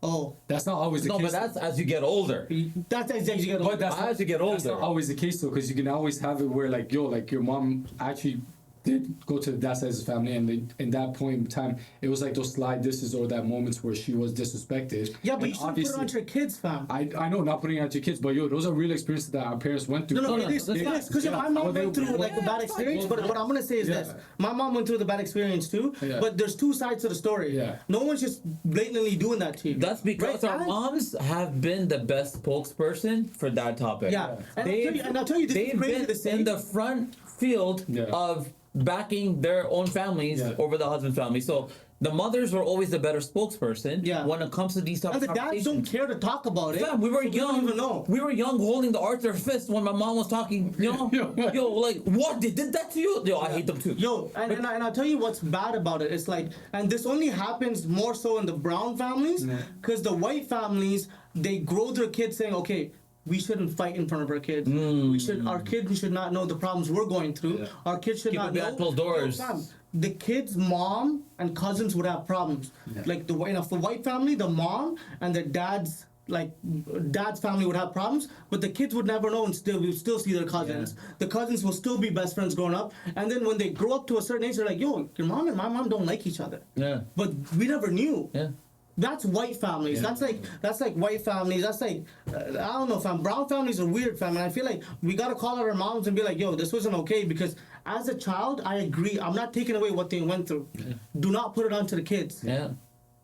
oh, that's not always the No, case. but that's as you get older. that's exactly you get. But that's As you get That's not older. always the case though, because you can always have it where like, yo, like your mom actually did go to that side of the family, and in that point in time, it was like those slide disses or that moments where she was disrespected. Yeah, but And you should put it obviously- on your kids, fam. I know, not putting it on your kids, but yo, those are real experiences that our parents went through. No, no, it is that's fine. because my mom went through like a bad experience. But what I'm gonna say is Yeah. this: my mom went through the bad experience too. Yeah. But there's two sides to the story. Yeah. No one's just blatantly doing that to you. That's because Right? our And- moms have been the best spokesperson for that topic. Yeah. And I'll tell you, this is they've crazy been to say. in the front field Yeah. of backing their own families Yeah. over the husband's family. So the mothers were always the better spokesperson Yeah. when it comes to these type And of the dads don't conversations. care to talk about it. Yeah, we were so young. don't even know. We were young, holding the Arthur fist when my mom was talking. Yo, like what? They did that to you? Yo, I hate them too. Yo, and I'll tell you what's bad about it. It's like, and this only happens more so in the brown families, because the white families, they grow their kids saying, okay, we shouldn't fight in front of our kids. Our kids should not know the problems we're going through. Yeah. Our kids should Keep not it know. behind closed doors. Yo, fam, the kid's mom and cousins would have problems. Like in a white family, the mom and the dad's family would have problems, but the kids would never know, and we would still see their cousins. The cousins will still be best friends growing up, and then when they grow up to a certain age, they're like, yo, your mom and my mom don't like each other. Yeah. But we never knew. Yeah. That's white families. Yeah. That's like white families. That's like I don't know, fam. Brown families are weird, fam. And I feel like we gotta call out our moms and be like, yo, this wasn't okay, because as a child, I agree. I'm not taking away what they went through. Do not put it onto the kids. Yeah.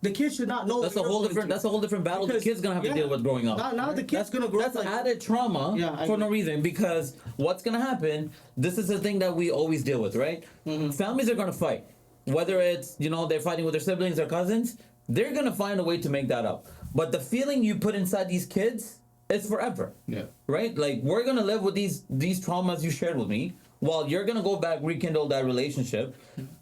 The kids should not know. That's what a you're whole going different. through. That's a whole different battle the Because- kid's gonna have to yeah. deal with growing up. Now the kid's gonna grow That's up like added trauma Yeah, I for no agree. reason, because what's gonna happen? This is the thing that we always deal with, right? Families are gonna fight, whether it's they're fighting with their siblings or cousins. They're gonna find a way to make that up. But the feeling you put inside these kids is forever. Yeah. Right? Like we're gonna live with these traumas you shared with me, while you're gonna go back rekindle that relationship.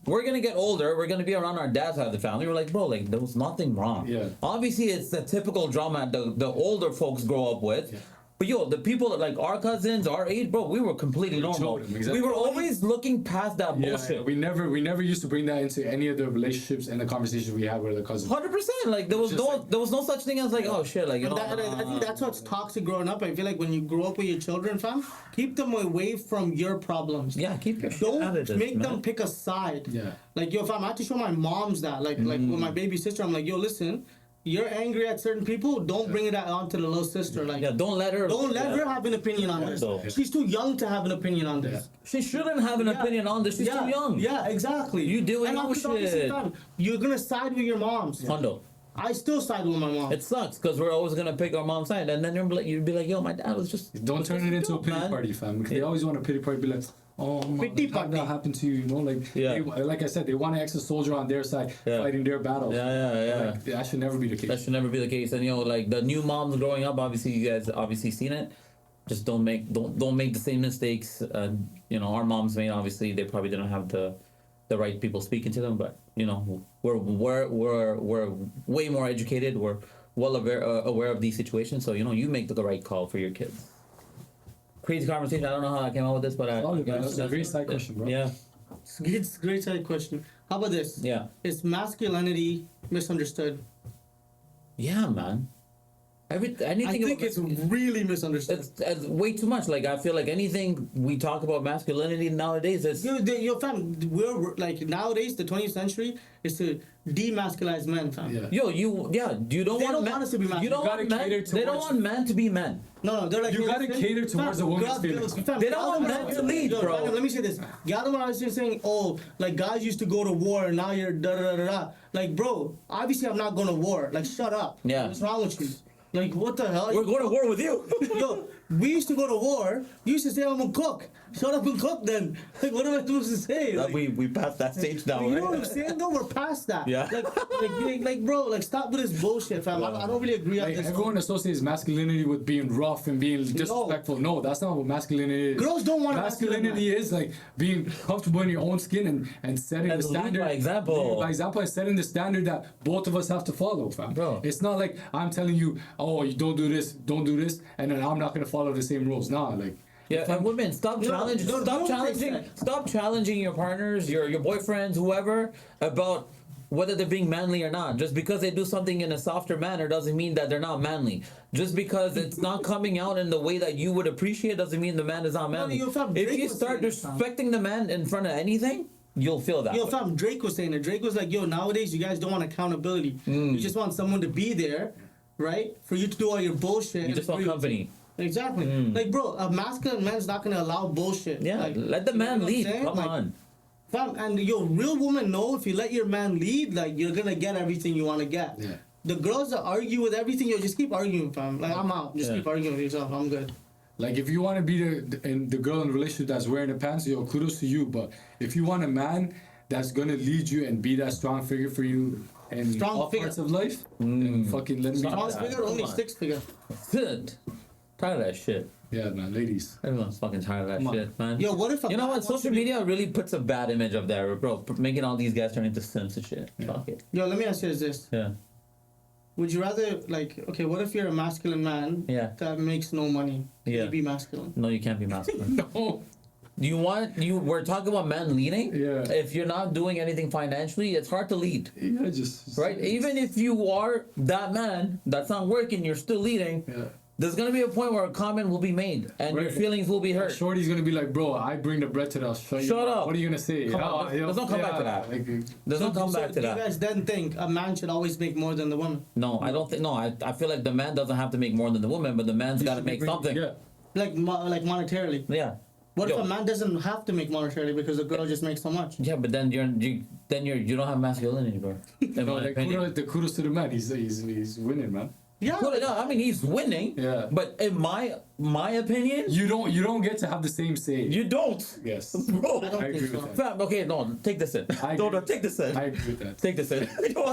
We're gonna get older. We're gonna be around our dad's side of the family. We're like, bro, like there was nothing wrong. Yeah. Obviously, it's the typical drama the older folks grow up with. Yeah. But yo, the people like our cousins, our age, bro, we were completely normal. Exactly. We were always looking past that Yeah, bullshit. we never used to bring that into any of the relationships and the conversations we had with the cousins. 100%. Like there was no such thing as like, oh shit, like you know. I think that's what's toxic growing up. I feel like when you grow up with your children, fam, keep them away from your problems. Yeah, keep your shit out of Don't this, make man. them pick a side. Yeah. Like, yo, fam, I had to show my moms that. Like with my baby sister, I'm like, yo, listen, you're angry at certain people. Don't bring it on to the little sister. Like, Yeah, don't let her have an opinion on this. So- She's too young to have an opinion on this. She shouldn't have an opinion on this. She's too young. Yeah, exactly. You doing and your after all this shit. time, you're gonna side with your moms. Hondo. I still side with my mom. It sucks because we're always gonna pick our mom's side, and then you'd be like, yo, my dad was just. Don't turn it into a dope, pity man. party, fam. Because they always want a pity party. Be like, oh, man, Pity like, how did party. that happen to you? You know, like, Yeah. like I said, they want an extra soldier on their side, fighting their battles. Yeah. Like, that should never be the case. That should never be the case. And like the new moms growing up, obviously you guys obviously seen it. Just don't make the same mistakes. Our moms made. Obviously, they probably didn't have the right people speaking to them. But we're way more educated. We're well aware of these situations. So you make the right call for your kids. Crazy conversation. I don't know how I came out with this, but That's a great side question, bro. Yeah. It's a great side question. How about this? Yeah. Is masculinity misunderstood? Yeah, man. Anything I think it's really misunderstood. it's way too much. Like I feel like anything we talk about masculinity nowadays, it's Yo, fam, we're like nowadays the 20th century is to demasculize men, fam. Yeah. you don't They want don't men, want us to be masculine. you don't You want gotta men, cater they don't towards- want men to be men. No, they're like You gotta listen, cater towards fam, a woman's God, feelings. fam, They don't want God, men to lead, yo, bro. Ryan, let me say this. Y'all don't saying, oh, like guys used to go to war and now you're da da da da. Like, bro, obviously I'm not going to war. Like, shut up. Yeah. What's wrong with you? Like, what the hell? We're going to war with you. Yo, we used to go to war. You used to say I'm gonna cook. Shut up and cook then. Like, what am I supposed to say? Like, we passed that stage now, you know right? what I'm saying? No, we're past that. Yeah. Like, bro, like, stop with this bullshit, fam. I don't really agree on Like, this. everyone associates masculinity with being rough and being disrespectful. No, that's not what masculinity is. Girls don't want a masculinity is like being comfortable in your own skin and setting And the lead standard. by example. Lead by example, and setting the standard that both of us have to follow, fam. Bro. It's not like I'm telling you, oh, you don't do this, and then I'm not gonna follow the same rules. Nah, like. Yeah, and women, stop challenging your partners, your boyfriends, whoever, about whether they're being manly or not. Just because they do something in a softer manner doesn't mean that they're not manly. Just because it's not coming out in the way that you would appreciate doesn't mean the man is not manly. If you start disrespecting the man in front of anything, you'll feel that. Yo, fam, Drake was saying it. Drake was like, yo, nowadays you guys don't want accountability. You just want someone to be there, right? For you to do all your bullshit. You just want company. Exactly. Like, bro, a masculine man's not gonna allow bullshit. Yeah, Like, let the man what I'm lead. saying? Come Like, on. Fam, and yo, real women know if you let your man lead, like, you're gonna get everything you wanna get. Yeah. The girls that argue with everything, yo, just keep arguing, fam. Like, I'm out. Just keep arguing with yourself. I'm good. Like, if you want to be the girl in the relationship that's wearing the pants, yo, kudos to you. But if you want a man that's gonna lead you and be that strong figure for you in Strong all figure. parts of life, then fucking let me. Small that. figure, only Come on. 6 figure. Good. Tired of that shit. Yeah, man, ladies. Everyone's fucking tired of that Come on. shit, man. Yo, what if a You know man what? wants to Social be- media really puts a bad image up there, bro. Making all these guys turn into simps and shit. Fuck it. Yo, let me ask you this. Yeah. Would you rather, like, okay, what if you're a masculine man Yeah. that makes no money? Can Yeah. you be masculine? No, you can't be masculine. No. We're talking about men leading. Yeah. If you're not doing anything financially, it's hard to lead. Yeah, just Right? Even if you are that man that's not working, you're still leading. Yeah. There's gonna be a point where a comment will be made and your Right. feelings will be hurt. Shorty's gonna be like, bro, I bring the bread to the house. Shut up. What are you gonna say? Come on, there's no come back to that. Like, There's no come back to do that. you guys then think a man should always make more than the woman? No, I don't think. No, I feel like the man doesn't have to make more than the woman, but the man's got to make something. Yeah. Like monetarily. Yeah. What Yo. if a man doesn't have to make monetarily because the girl just makes so much? Yeah, but then you don't have masculinity, bro. In No, my like, opinion. kudos to the man. He's winning, man. Yeah. Well, no, I mean he's winning. Yeah. But in my opinion, You don't get to have the same say. you don't. Yes. Bro. I don't I agree think so. with that. Fam, okay, no, take this in. I No, agree. take this in. I agree with that. Take this in.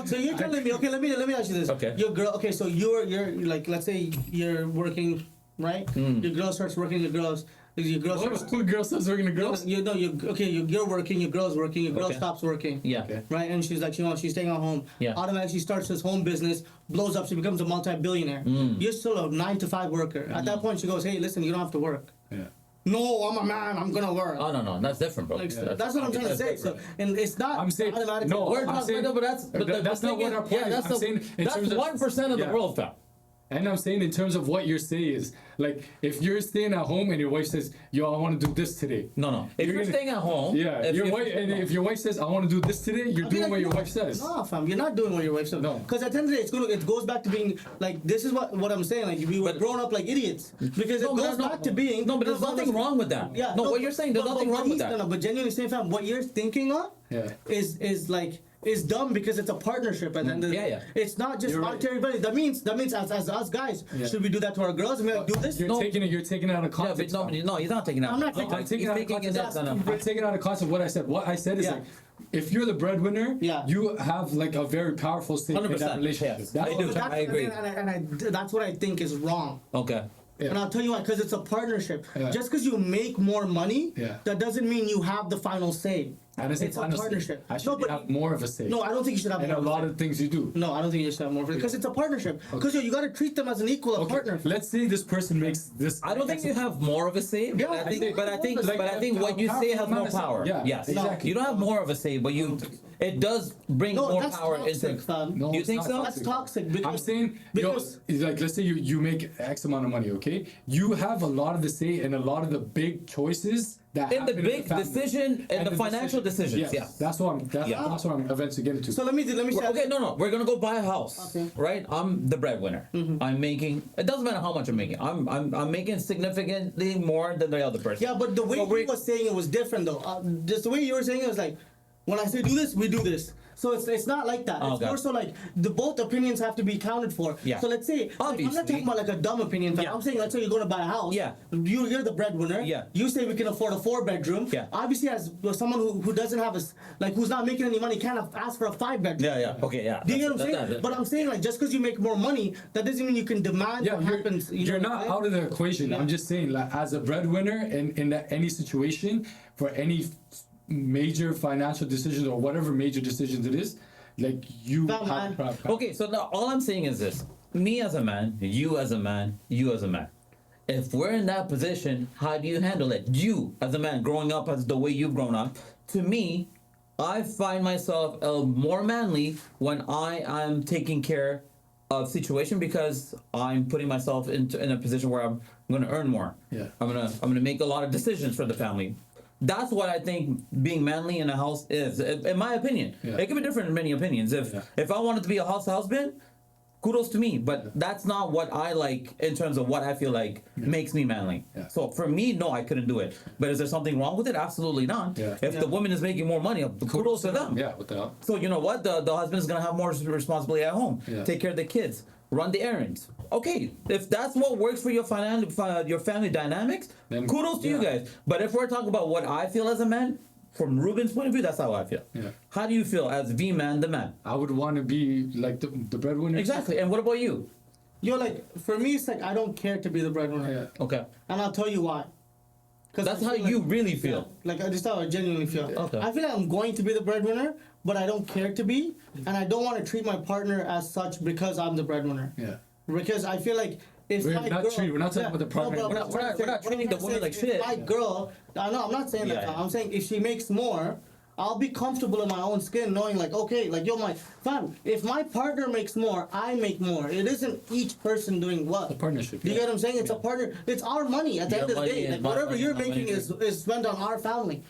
So you're telling me, okay, let me ask you this. Okay. Your girl, okay, so you're like, let's say you're working, right? Your girl starts working, Your girl starts, What girl starts working the girls? you're working, your girl's working, your girl Okay. stops working. Yeah. Okay. Right, and she's like, she's staying at home. Yeah. Automatically starts his home business, blows up, she becomes a multi-billionaire. You're still a 9-to-5 worker. At that point, she goes, hey, listen, you don't have to work. Yeah. No, I'm a man, I'm gonna work. Oh no, that's different, bro. Like, that's what I'm trying to say. So, and it's not I'm saying automatically. no. We're I'm talking, saying, but that's not what our point is. I'm saying in that's terms of 1% of the yeah. world, fam. And I'm saying in terms of what you're saying is like if you're staying at home and your wife says, "Yo, I want to do this today." No. If you're gonna- staying at home, Yeah, if your wife says, "I want to do this today," you're doing what your wife says. No, fam, you're not doing what your wife says. No. Because at the end of the day, it goes back to being like, this is what I'm saying. Like, we were grown up like idiots. Because it goes back to being. No, but there's nothing wrong with that. Yeah. No, what you're saying, there's nothing wrong with that. No, but genuinely saying, fam, what you're thinking of Yeah. is dumb because it's a partnership at the end of the Yeah, day. yeah. It's not just You're right. monetary value. That means as us guys, Yeah. should we do that to our girls? And we like, do this? You're No. taking it out of Yeah, context. but no, he's not taking that. I'm not No, taking it. I'm taking he's it out of taking context. it. No. I'm taking out of context what I said. What I said is Yeah. like, if you're the breadwinner, Yeah. you have like a very powerful stake in 100%, that relationship. yes. That's I what do. I'm saying. I agree. And that's what I think is wrong. Okay. Yeah. And I'll tell you why, because it's a partnership. Yeah. Just because you make more money, Yeah. that doesn't mean you have the final say. And I say It's a honestly, partnership. I should No, but- have more of a say. No, I don't think you should have in more a of a lot say. of things you do. No, I don't think you should have more because it's a partnership. Because you got to treat them as an equal, a Okay, partner. let's say this person makes this. I don't think you have more of a say. Yeah, But I think like, what you say has more powerful power. Yeah, Yes. exactly. You don't have more of a say, but it does bring No, more that's power toxic, into. fam. No, You it's think not so? That's toxic. Because, I'm saying, because like, let's say you make X amount of money, okay? You have a lot of the say in a lot of the big choices that In the happen big family. decision and the financial decisions, Yes, yeah. that's what I'm eventually getting to. so let me say. Okay, no. We're gonna go buy a house, Okay. right? I'm the breadwinner. I'm making. It doesn't matter how much I'm making. I'm making significantly more than the other person. Yeah, but the way So he was saying it was different though. Just the way you were saying it was like, when I say do this, we do this. So it's not like that. Oh, It's okay. more so like both opinions have to be accounted for. Yeah. So let's say like, I'm Obviously. not talking about like a dumb opinion. Yeah. I'm saying let's say you're going to buy a house. Yeah. You're the breadwinner. Yeah. You say we can afford a 4-bedroom. Yeah. Obviously, as someone who doesn't have who's not making any money can't ask for a 5-bedroom. Yeah. Okay, yeah. Do you get what I'm That's- saying? But I'm saying like just because you make more money, that doesn't mean you can demand Yeah, what you're, happens. you're know not what I'm out of the equation. Yeah. I'm just saying, like, as a breadwinner in any situation, for any major financial decisions or whatever major decisions it is, like you But, have. man, Okay, so now all I'm saying is this: me as a man, you as a man, you as a man. If we're in that position, how do you handle it? You as a man, growing up as the way you've grown up, to me, I find myself more manly when I am taking care of situation because I'm putting myself in a position where I'm going to earn more. Yeah. I'm gonna make a lot of decisions for the family. That's what I think being manly in a house is, in my opinion. Yeah. It can be different in many opinions. If I wanted to be a husband, kudos to me. But that's not what I like in terms of what I feel like makes me manly. Yeah. So for me, no, I couldn't do it. But is there something wrong with it? Absolutely not. Yeah. If the woman is making more money, kudos to them. Yeah, what the hell? So you know what? The husband's gonna have more responsibility at home. Yeah. Take care of the kids. Run the errands. Okay, if that's what works for your family dynamics, Then, kudos to you yeah. guys. But if we're talking about what I feel as a man, from Ruben's point of view, that's how I feel. Yeah. How do you feel as the man, the man? I would want to be like the breadwinner. Exactly. And what about you? You're like, for me, it's like I don't care to be the breadwinner. Yeah. Okay. And I'll tell you why. That's I how feel you like, really feel. Like, this is how I genuinely feel. Okay. I feel like I'm going to be the breadwinner, but I don't care to be. And I don't want to treat my partner as such because I'm the breadwinner. Yeah. Because I feel like if We're my not girl... treating- we're not talking about the partner. No, We're but not- we're not treating the what I'm woman like saying is shit. if my girl... No, I'm not saying that. Yeah. I'm saying if she makes more... I'll be comfortable in my own skin knowing like, okay, like, yo, if my partner makes more, I make more. It isn't each person doing what. A partnership. Do you yeah. get what I'm saying? It's a partner. It's our money at the Your end of the money day. and Like my whatever money, you're my making money. is spent on our family.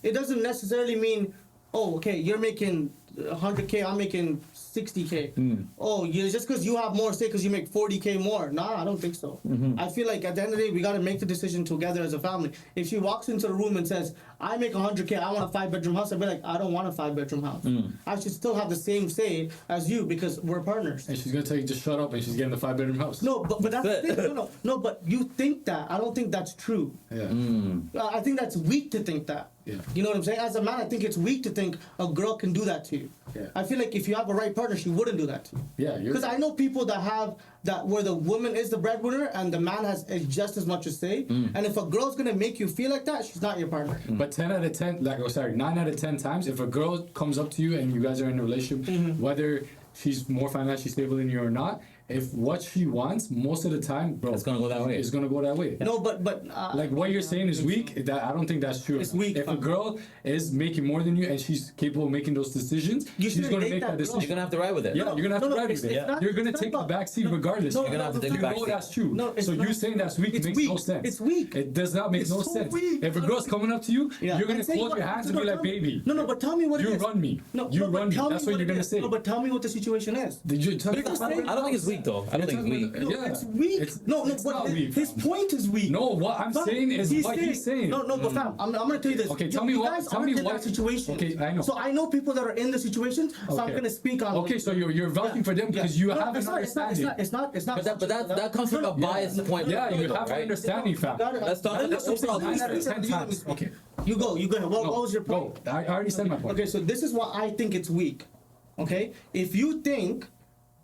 It doesn't necessarily mean, oh, okay, you're making 100K, I'm making 60K. Oh, just because you have more say because you make 40K more. Nah, I don't think so. I feel like at the end of the day, we got to make the decision together as a family. If she walks into the room and says, I make 100K, I want a 5-bedroom house, I'd be like, I don't want a 5-bedroom house. I should still have the same say as you because we're partners. And she's gonna tell you just shut up, and she's getting the 5-bedroom house. No, but that's the thing. No, but you think that. I don't think that's true. Yeah. I think that's weak to think that. Yeah. You know what I'm saying? As a man, I think it's weak to think a girl can do that to you. you. Yeah. I feel like if you have a right partner, she wouldn't do that to you. Yeah, you're. Because I know people that have that where the woman is the breadwinner and the man has just as much to say. And if a girl's gonna make you feel like that, she's not your partner. But 10 out of 10, 9 out of 10 times, if a girl comes up to you and you guys are in a relationship, whether she's more financially stable than you or not, if what she wants, most of the time, bro, It's gonna go that way. It's gonna go that way. No, but Like what you're saying is weak. That I don't think that's true. It's weak, If a fam. girl is making more than you and she's capable of making those decisions, You she's shouldn't gonna date make that that girl. decision. You're gonna have to ride with it. Yeah, you're gonna have to ride with it's it. not- You're gonna it's take not the about- back seat no, regardless. no, You're gonna have to take the You back know seat. that's true. No, it's so not. you saying that's weak It's makes weak. no sense. It's weak. It does not make It's no so sense. weak. If a girl's coming up to you, Yeah. you're gonna And say close what- your hands no, and be no, like, tell me- baby. No, but tell me what You it is. run me. No, You no, but run me. tell That's me what you're it gonna is. say. No, but tell me what the situation is. Did you tell me? You're just saying- I don't think it's weak though. I don't think it's weak. No, Yeah. it's weak. It's no, it's what, not weak, his fam. point is weak. No, what I'm Fam, saying is what he's saying. No, but fam, I'm gonna tell you this. Okay, tell me you what- guys tell aren't me in what- that situation. Okay, I know. So I know people that are in the situation, so I'm Okay. gonna speak on. Okay, so you're vouching for them because you have an understanding. It's not. But that comes from a biased point. Yeah, you though, have an right? understanding, fam. Let's talk about the overall Nine out of picture. 10 times. Okay. You go. What No, was your point? Go. I already said my point. Okay, so this is why I think it's weak. Okay, if you think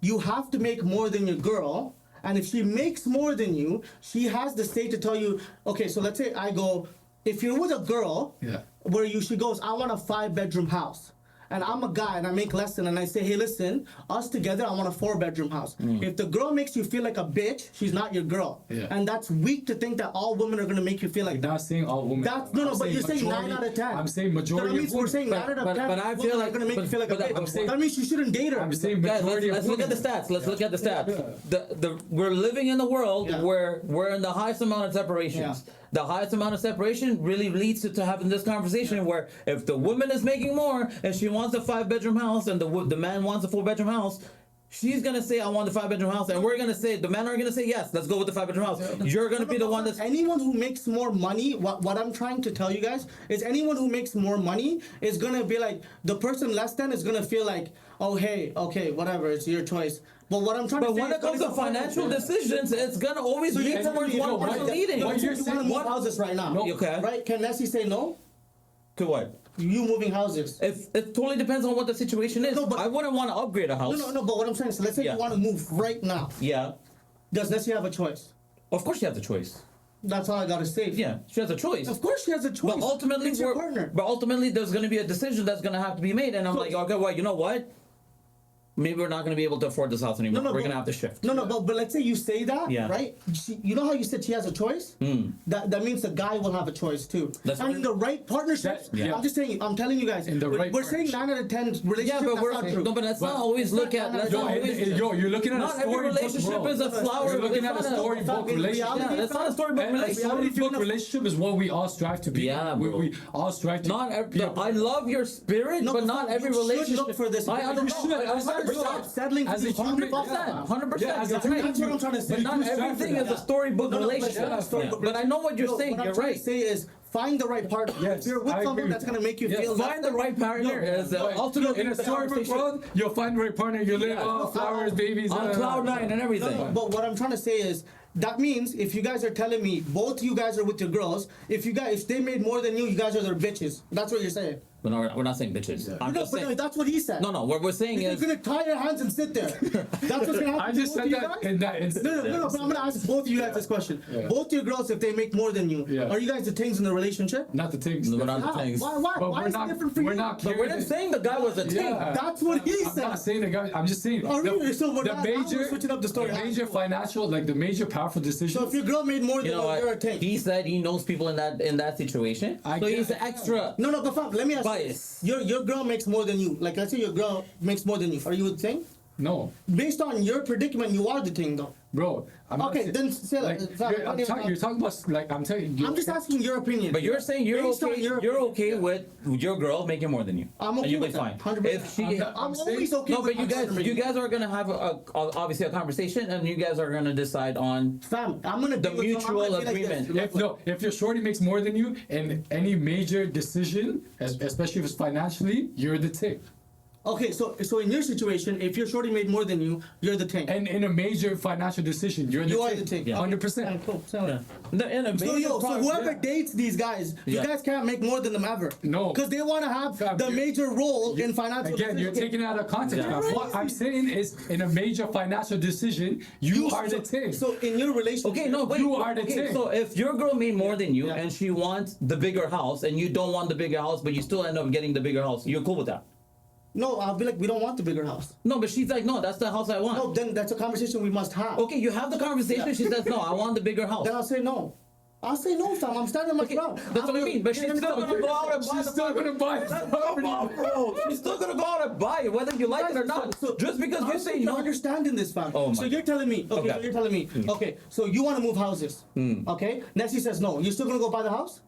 you have to make more than your girl, and if she makes more than you, she has the state to tell you. Okay, so let's say I go. If you're with a girl, Yeah. where she goes, I want a 5-bedroom house. And I'm a guy and I make less than, and I say, hey, listen, us together, I want a 4-bedroom house. If the girl makes you feel like a bitch, she's not your girl. Yeah. And that's weak to think that all women are gonna make you feel like I'm that. not saying all women. That's no, I'm but you're saying majority- 9 out of 10. I'm saying majority That means of we're women. saying 9 out of 10. but I feel women like- are gonna make you feel like but a I'm bitch. saying- That means you shouldn't date her. I'm saying Guys, majority let's of look at women. the stats. Let's look at the stats. We're living in a world Yeah. where we're in the highest amount of separations. Yeah. The highest amount of separation really leads to having this conversation where if the woman is making more and she wants a 5-bedroom house and the man wants a 4-bedroom house, she's gonna say I want the 5-bedroom house, and we're gonna say the men are gonna say yes, let's go with the 5-bedroom house. You're gonna be the one that's anyone who makes more money. What I'm trying to tell you guys is anyone who makes more money is gonna be like the person less than is gonna feel like, oh hey, okay, whatever, it's your choice. But what I'm trying But to say when is it comes to financial decisions, it's gonna always you're lead telling towards me, one right, person that- leading. What you're saying- saying, move what- houses right now. No. Okay. Right? Can Nessie say no? To what? You moving houses. If it totally depends on what the situation is. No, but- I wouldn't want to upgrade a house. No. But what I'm saying is, let's say Yeah. you want to move right now. Yeah. Does Nessie have a choice? Of course she has a choice. That's all I gotta say. Yeah, she has a choice. Of course she has a choice. But ultimately, it's your partner. but ultimately, there's going to be a decision that's going to have to be made, and I'm So- like, okay, well, you know what? Maybe we're not going to be able to afford this house anymore. We're but- going to have to shift. No, but let's say you say that, Yeah. right? You know how you said she has a choice? That means the guy will have a choice too. That's and right. in the right partnerships, Yeah. I'm just saying, I'm telling you guys, In the right we're saying 9 out of 10 relationships. Yeah, but that's not true. no, but let's not always look at. Let's Yo, not always, you're looking at not a every storybook, relationship bro. is a flower. You're looking It's at a not storybook in relationship. reality, Yeah, it's not a storybook And a relationship. storybook relationship is what we all strive to be. Yeah, we, bro. we all strive to Not every, be. I love your spirit, No, but but not you every should relationship. look for this. I You understand. should. I As a 100%. human- Settling for as a these human, 100%. 100%. Yeah, as a You're human, right. That's what I'm trying to say. But You not do strive for everything that. is a storybook No, but relationship. it's not a storybook But I know what you're No, saying. What You're I'm trying right. to say is find the right partner. Yes, if you're with I agree someone with that's that. gonna make you Yes. feel Find the right partner is the ultimate in a storybook world, you'll find the right partner. You live flowers, babies, on cloud 9 and everything. But what I'm trying to say is that means if you guys are telling me both you guys are with your girls, if they made more than you guys are their bitches. That's what you're saying. We're not saying bitches. I'm No, just but no, saying. that's what he said. No, what we're saying You're is. gonna tie your hands and sit there. That's what's gonna happen. I to just both said of you that guys? in that instance. No, but I'm gonna ask both of you guys this question. Yeah. Both your girls, if they make more than you, Yeah. are you guys the things in the relationship? Not the things. We're not How? the things. Why? But Why we're is not. it different for We're you? not. But we're not saying the guy was a ting. Yeah. That's what he I'm said. not saying the guy. I'm just saying. Oh, really? So we're the not- now we're major, switching up the story. major financial, like the major powerful decisions. So if your girl made more than You know you're a what? tank. He said he knows people in that situation. I So get he's it. extra. No, but fam, let me ask Bias. you. Your girl makes more than you. Like, let's say your girl makes more than you. Are you a thing? No, Based on your predicament, you are the thing, though. bro. I'm not Okay, saying- then say like, that. you're talking about like I'm telling you. I'm just asking your opinion. But you're saying you're Based on okay. your You're opinion. okay with your girl making more than you. I'm okay and you'll with be that, fine. 100%. If she, I'm not- I'm saying- always okay no, with but you my guys are gonna have obviously a conversation, and you guys are gonna decide on Fam, I'm gonna the be with you, I'm mutual gonna be like this. agreement. If your shorty makes more than you in any major decision, especially if it's financially, you're the tick. Okay, so in your situation, if your shorty made more than you, you're the tank. And in a major financial decision, you're You are the the tank. tank. 100%. Cool. So, So whoever dates these guys, you Yeah. guys can't make more than them ever. No. Because they want to have Fam, the major role in financial Again, you're decisions. taking it out of context. Yeah. fam. What I'm saying is, in a major financial decision, you are the tank. So in your relationship, Okay, no, but You are the okay, tank. so if your girl made more than you Yeah. and she wants the bigger house and you don't want the bigger house, but you still end up getting the bigger house, you're cool with that? no, I'll be like, we don't want the bigger house. No, but she's like, no, that's the house I want. No, then that's a conversation we must have. Okay, you have the conversation. Yeah. She says, no, I want the bigger house. Then I'll say no. I'll say no, fam. I'm standing my Okay, ground. that's what I mean. But she's still gonna go out and buy She's the still gonna buy the Come on, bro. She's still gonna go out and buy it, whether you like it or not. So Just because you say no. understanding this, fam. Oh so my- you're telling me, okay, Okay. so you're telling me, okay, so you want to move houses, okay? Nessie says no. You're still gonna go buy the house?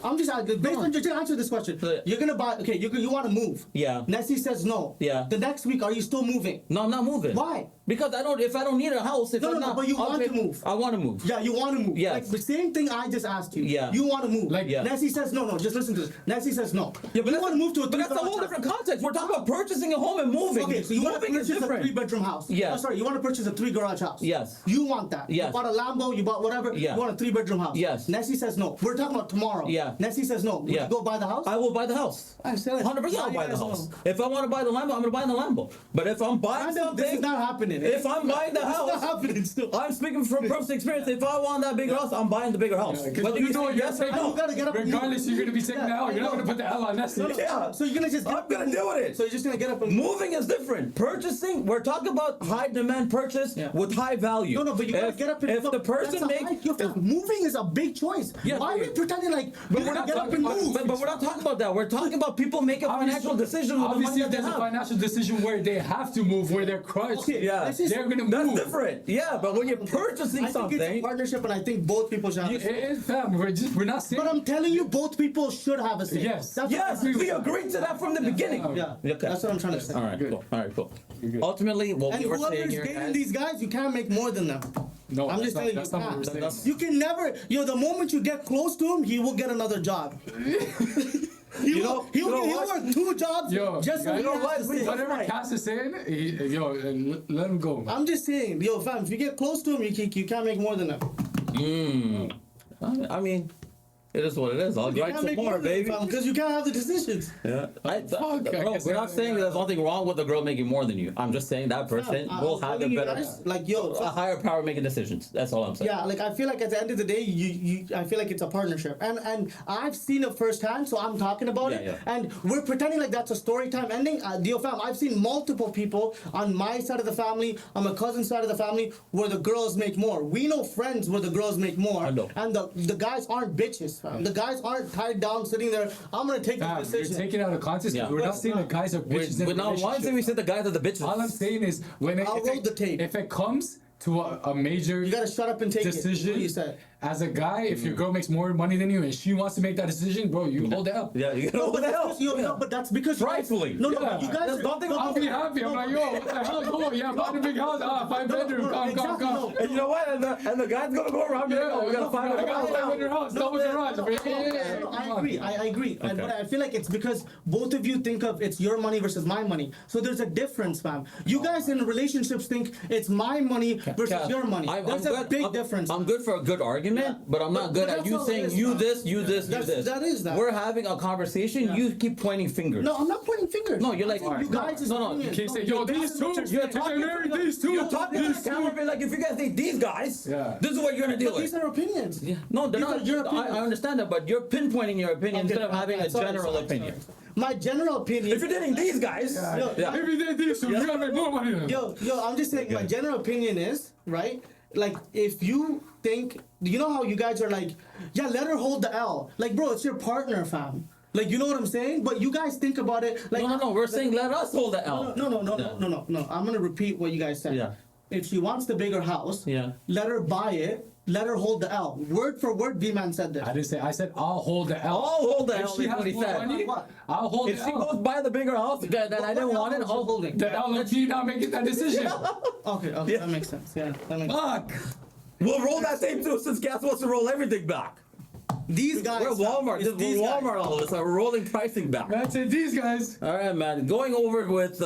I'm just based on just answer this question. Yeah. You're gonna buy, okay? You want to move? Yeah. Nessie says no. Yeah. The next week, are you still moving? No, I'm not moving. Why? Because if I don't need a house, if No, I'm no, not, but you I'll want take- to move. I want to move. Yeah, you want to move. Yes. Like the same thing I just asked you. Yeah. You want to move. Like, yeah. Nessie says no. Just listen to this. Nessie says no. Yeah, but you want to move to a but that's a whole different context. We're talking about purchasing a home and moving. Okay, so you want to moving is purchase a different. 3-bedroom house. Yeah. Oh, sorry, you want to purchase a 3-garage house. Yes. You want that. Yes. You bought a Lambo, you bought whatever. Yeah. You want a 3-bedroom house. Yes. Nessie says no. We're talking about tomorrow. Yeah. Nessie says no. Would Yeah. you go buy the house? I will buy the house. I said it. 100% I'll Why buy you the guys house. know? If I want to buy the Lambo, I'm gonna buy the Lambo. But if I'm buying Random, this is something, not happening. if I'm buying the It's not house, happening still. I'm speaking from personal experience. If I want that bigger house, I'm buying the bigger house. Because Whether you you know say you're yes or taking, no. You gotta get up and regardless, move. you're gonna be taking Yeah, the L. You're I not know. gonna put the L on Nessie. Yeah. So you're gonna just get I'm gonna deal with it. So you're just gonna get up and move. Moving is different. Purchasing, we're talking about high demand purchase Yeah. with high value. No, but you gotta If- get up and if move. the person That's a makes, high- moving is a big choice. Yeah, Why are we but- pretending like but you we're gotta not get up talking and about, move? but we're not talking about that. We're talking about people making financial decisions with the money Obviously, that if they there's a have. financial decision where they have to move, where they're crushed, Okay, Yeah, this is- they're gonna that's move. different. Yeah, but when you're purchasing I think it's a something, partnership, and I think both people should have a It say. is, fam. We're not saying. But I'm telling you, both people should have a say. Yes. That's yes, what I'm we saying. agreed to that from the beginning. Yeah, Okay. that's what I'm trying to say. All right, Good. cool. All right, cool. good. Ultimately, what And we were saying whoever's here, dating guys, these guys, you can't make more than them. No, I'm just telling you, that's not what you we're can't. saying. You can never, the moment you get close to him, he will get another job. He'll work 2 jobs Yo, just so guys, he you know has what? to say. Whatever Cass is saying, let him go. I'm just saying, fam, if you get close to him, you can't make more than them. I mean, it is what it is. I'll You write can't some make more, baby. because you can't have the decisions. Yeah. I Bro, guess we're not saying there's nothing wrong with the girl making more than you. I'm just saying that person will have a better, a higher power making decisions. That's all I'm saying. Yeah, like I feel like at the end of the day, I feel like it's a partnership, and I've seen it firsthand, so I'm talking about it. Yeah. And we're pretending like that's a story time ending. Deal fam, I've seen multiple people on my side of the family, on my cousin's side of the family, where the girls make more. We know friends where the girls make more, I know. and the guys aren't bitches, fam. The guys aren't tied down, sitting there. I'm gonna take Fam, this you're decision. taking it out of context. Yeah. We're not saying the guys are bitches in But a now, once relationship. we said the guys are the bitches. All I'm saying is when I'll roll the tape. if it comes to a major You gotta shut up and take decision, it. What you said. as a guy, if your girl makes more money than you and she wants to make that decision, bro, you hold it up. Yeah, you No, know but what the hell? that's because, no, but that's because Rightfully. No, Yeah. you guys. There's nothing no, I'll be happy. I'm like, yo, what the hell? Come on, yeah, buy the big house. 5-bedroom. Come. exactly, no. And you know what? And the guy's gonna go around here. Oh, we gotta find I a got a 5-bedroom house. Double garage. I agree. I agree. But I feel like it's because both of you think of it's your money versus my money. So there's a difference, fam. You guys in relationships think it's my money versus your money. There's a big difference. I'm good for a good argument, Yeah. but I'm not good But at that's you all it saying is, you man. this, you this, you That's- this. that is that. We're having a conversation. Yeah. You keep pointing fingers. No, I'm not pointing fingers. No, you're like you guys is no. opinion. You Can't say, yo, these two. You're talking these two. You're talking to the camera, be like, if you guys think these guys, Yeah. this is what you're gonna deal But these with. are opinions. Yeah. No, they're These not. are your I opinions. understand that, but you're pinpointing your opinion Okay, instead of having a sorry, general sorry, opinion. sorry. My general opinion. If you're dating these guys, yeah. If you did these two, you gotta make more money than them. Yo, I'm just saying, my general opinion is, right? Like, if you think, you know how you guys are like, yeah, let her hold the L. Like, bro, it's your partner, fam. Like, you know what I'm saying? But you guys think about it like. No. We're saying let us hold the L. No. I'm gonna repeat what you guys said. Yeah. If she wants the bigger house, Yeah. let her buy it. Let her hold the L. Word for word, B-Man said this. I didn't say. I said I'll hold the L. I'll hold the If L. she Is has what he more said. money, What? I'll hold If the she L. goes buy the bigger house, then I didn't want it. I'll I'll holding. The L of G not making that decision. Okay, Yeah. that makes sense. Yeah, that makes sense. Fuck. We'll roll that tape too, since Gas wants to roll everything back. These guys. We're Walmart. It's We're these guys. Walmart all of us. We're rolling pricing back. That's it, these guys. All right, man. Going over with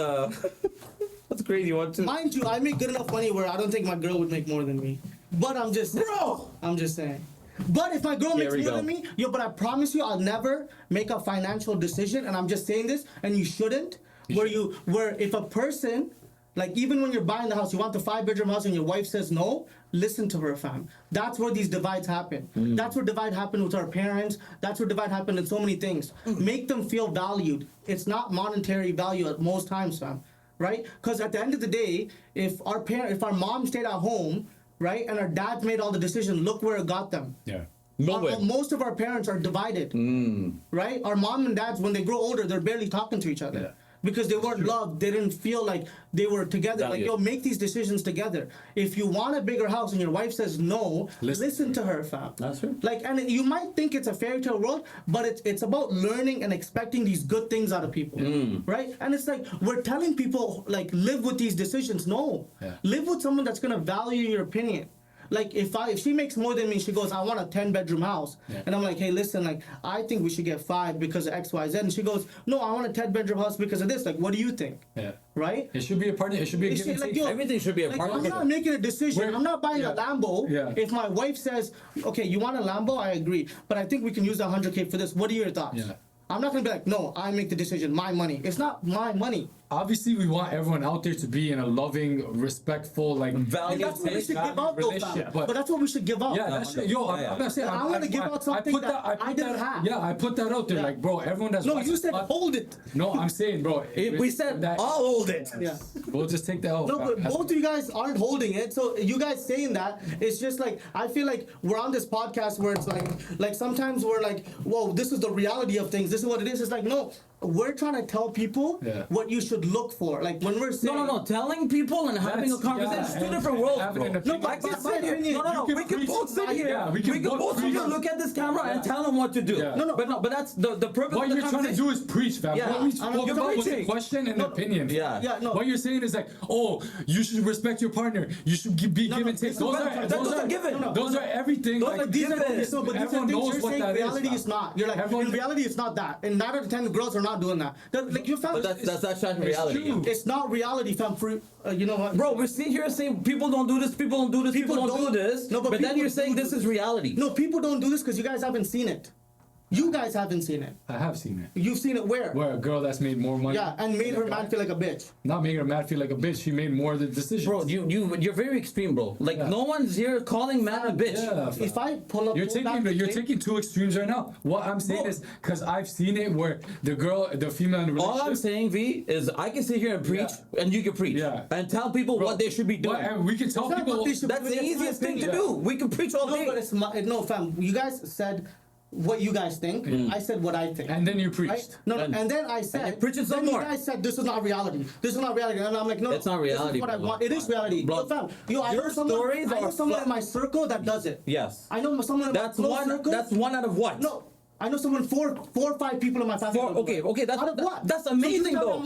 what's crazy one too. Mind you, I make good enough money where I don't think my girl would make more than me. But I'm just saying. But if my girl makes more than me, but I promise you, I'll never make a financial decision. And I'm just saying this, and you shouldn't. Where if a person, like even when you're buying the house, you want the 5-bedroom house, and your wife says no, listen to her, fam. That's where these divides happen. That's where divide happened with our parents. That's where divide happened in so many things. Make them feel valued. It's not monetary value at most times, fam. Right? Because at the end of the day, if our mom stayed at home, right, and our dads made all the decisions, look where it got them. Yeah. Most of our parents are divided, right? Our mom and dads, when they grow older, they're barely talking to each other. Yeah. Because they weren't loved, they didn't feel like they were together. Valued. Like, make these decisions together. If you want a bigger house and your wife says no, listen to her, fam. That's true. Like, and you might think it's a fairy tale world, but it's about learning and expecting these good things out of people, right? And it's like we're telling people like live with these decisions. No, live with someone that's gonna value your opinion. Like if she makes more than me, she goes, I want a 10-bedroom house. And I'm like, hey, listen, like I think we should get 5 because of X, Y, Z. And she goes, no, I want a 10-bedroom house because of this. Like, what do you think? Yeah. Right? It should be a partner. It should be a give and take. Everything should be a I'm partnership. not making a decision. I'm not buying a Lambo. Yeah. If my wife says, okay, you want a Lambo, I agree. But I think we can use that 100K for this. What are your thoughts? Yeah. I'm not going to be like, no, I make the decision. My money. It's not my money. Obviously, we want everyone out there to be in a loving, respectful, like And that's what we should give up, though, fam. But that's what we should give up. Yeah, that's I'm not saying. I want to give out something I didn't have. Yeah, I put that out there. Yeah. Like, bro, everyone that's No, you said hold it. No, I'm saying, bro. We said that. I'll hold it. Yeah. We'll just take that out. No, but both of you guys aren't holding it. So you guys saying that, it's just like, I feel like we're on this podcast where it's like sometimes we're like, whoa, this is the reality of things. This is what it is. It's like, no, we're trying to tell people what you should look for. Like when we're saying... No. Telling people and having a conversation. It's two different worlds, bro. No, but my opinion... We can both sit here. We can both sit here, look at this camera and tell them what to do. Yeah. But that's the purpose What of the you're trying to do is preach, fam. Yeah. What we spoke about was a preaching. question and opinion. Yeah. What you're saying is like, oh, you should respect your partner. You should be give and take. Those are everything. Those are These are givens. but these are Everyone things knows you're what saying that is. reality is not. You're like, in reality it's not that. And 9 out of 10 girls are not doing that. Like you found That's actually reality. it's not reality, fam. For you know what, Bro, we're sitting here saying people don't do this, people don't do this, people don't do this. No, but then people you're saying do this is reality. No, people don't do this because you guys haven't seen it. You guys haven't seen it. I have seen it. You've seen it where? Where a girl that's made more money. Yeah, and made her man feel like a bitch. Not making her mad feel like a bitch. She made more of the decisions. Bro, you're very extreme, bro. Like no one's here calling man a bitch. Yeah, If I pull up, You're taking 2 extremes right now. What I'm saying is because I've seen it where the female in the relationship. All I'm saying, V, is I can sit here and preach, and you can preach, and tell people what they should be doing. And we can tell people. That's the easiest thing to do. We can preach all day. No, but it's no, fam. You guys said what you guys think. I said what I think. And then you preached. Right? No, and then I said, preaching some more. You guys said this is not reality. This is not reality, and I'm like, no, it's not reality. This is what I want. It is reality, bro. Fam, I know someone in my circle that does it. Yes. I know someone in my close circle. That's one out of what? No. I know someone, four or five people in my family. Okay, that's amazing though.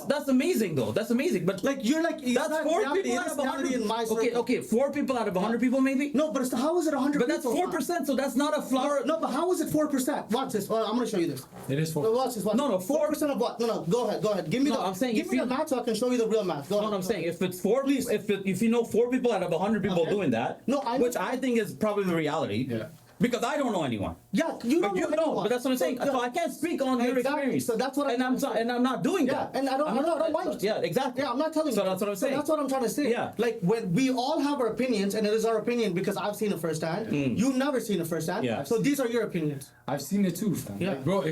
That's amazing though. That's amazing. But like you're like that's 4 people out of 100 in my circle. Okay, 4 people out of 100 people maybe. No, but how is it 100? But that's 4%. So that's not a flower. No, but how is it 4%? Watch this. I'm gonna show you this. It is 4%. Watch this. Watch. No, 4% of what? No. Go ahead. Give me the. I'm saying give me the math so I can show you the real math. Go ahead. I'm saying if it's 4, if you know 4 people out of 100 people doing that, which I think is probably the reality. Yeah. Because I don't know anyone. Yeah, you don't know anyone. But that's what I'm saying. So I can't speak on your experience. So that's what I'm not doing that. And I don't want you. Yeah, exactly. Yeah, I'm not telling you. So that's what I'm saying. So that's what I'm trying to say. Yeah. Like when we all have our opinions, and it is our opinion because I've seen it firsthand. You've never seen it firsthand. Yeah. So these are your opinions. I've seen it too, fam. Yeah. Like, bro,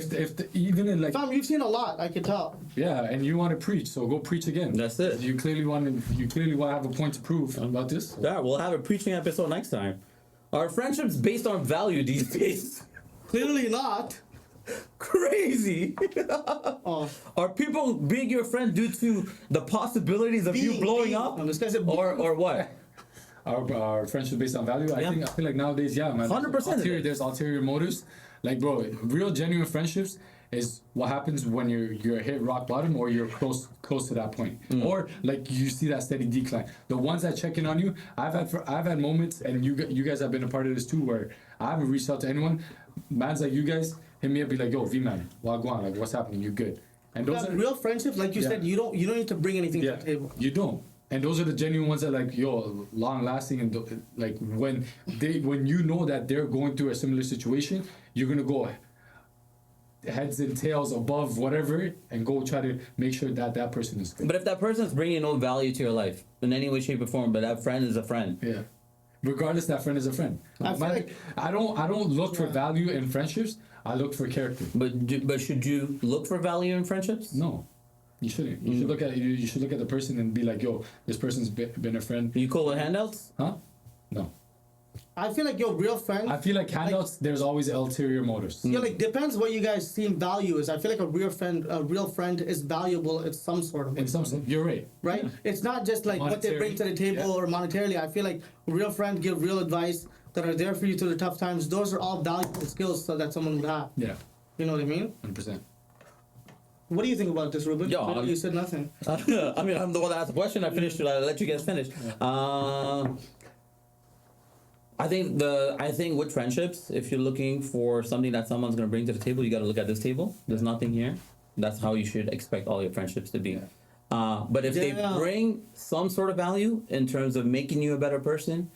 even in like. Fam, you've seen a lot. I can tell. Yeah, and you want to preach, so go preach again. That's it. You clearly want to have a point to prove about this. Yeah, we'll have a preaching episode next time. Are friendships based on value these days? Clearly not. Crazy. Are people being your friend due to the possibilities of you blowing up? No, this guy's or what? Our friendship based on value. I feel like nowadays, yeah, man. 100%. There's ulterior motives. Like, bro, real genuine friendships is what happens when you're hit rock bottom or you're close to that point, or like you see that steady decline. The ones that check in on you, I've had moments, and you guys have been a part of this too, where I haven't reached out to anyone, man's like you guys hit me up, be like, yo, V-man, wagwan, like what's happening? You good? And those are real friendships, like you said, you don't need to bring anything to the table. You don't. And those are the genuine ones that like, yo, long lasting, and like when you know that they're going through a similar situation, you're gonna go heads and tails above whatever and go try to make sure that that person is good. But if that person is bringing no value to your life in any way, shape, or form, but that friend is a friend. Yeah. Regardless, that friend is a friend. I don't look for value in friendships. I look for character. But should you look for value in friendships? No, you shouldn't. You should look at the person and be like, yo, this person's been a friend. You cool with handouts? Huh? No. I feel like your real friend. I feel like handouts. There's always ulterior motives. Yeah, like depends what you guys see in value is. I feel like a real friend is valuable in some sort of way. In some sense, you're right. Right? It's not just like what they bring to the table or monetarily. I feel like real friends give real advice that are there for you through the tough times. Those are all valuable skills that someone would have. Yeah. You know what I mean? 100%. What do you think about this, Ruben? Yo, you said nothing. I mean, I'm the one that asked the question. I finished it. I'll let you guys finish. I think with friendships, if you're looking for something that someone's gonna bring to the table, you gotta look at this table. There's nothing here. That's how you should expect all your friendships to be. But if they bring some sort of value in terms of making you a better person,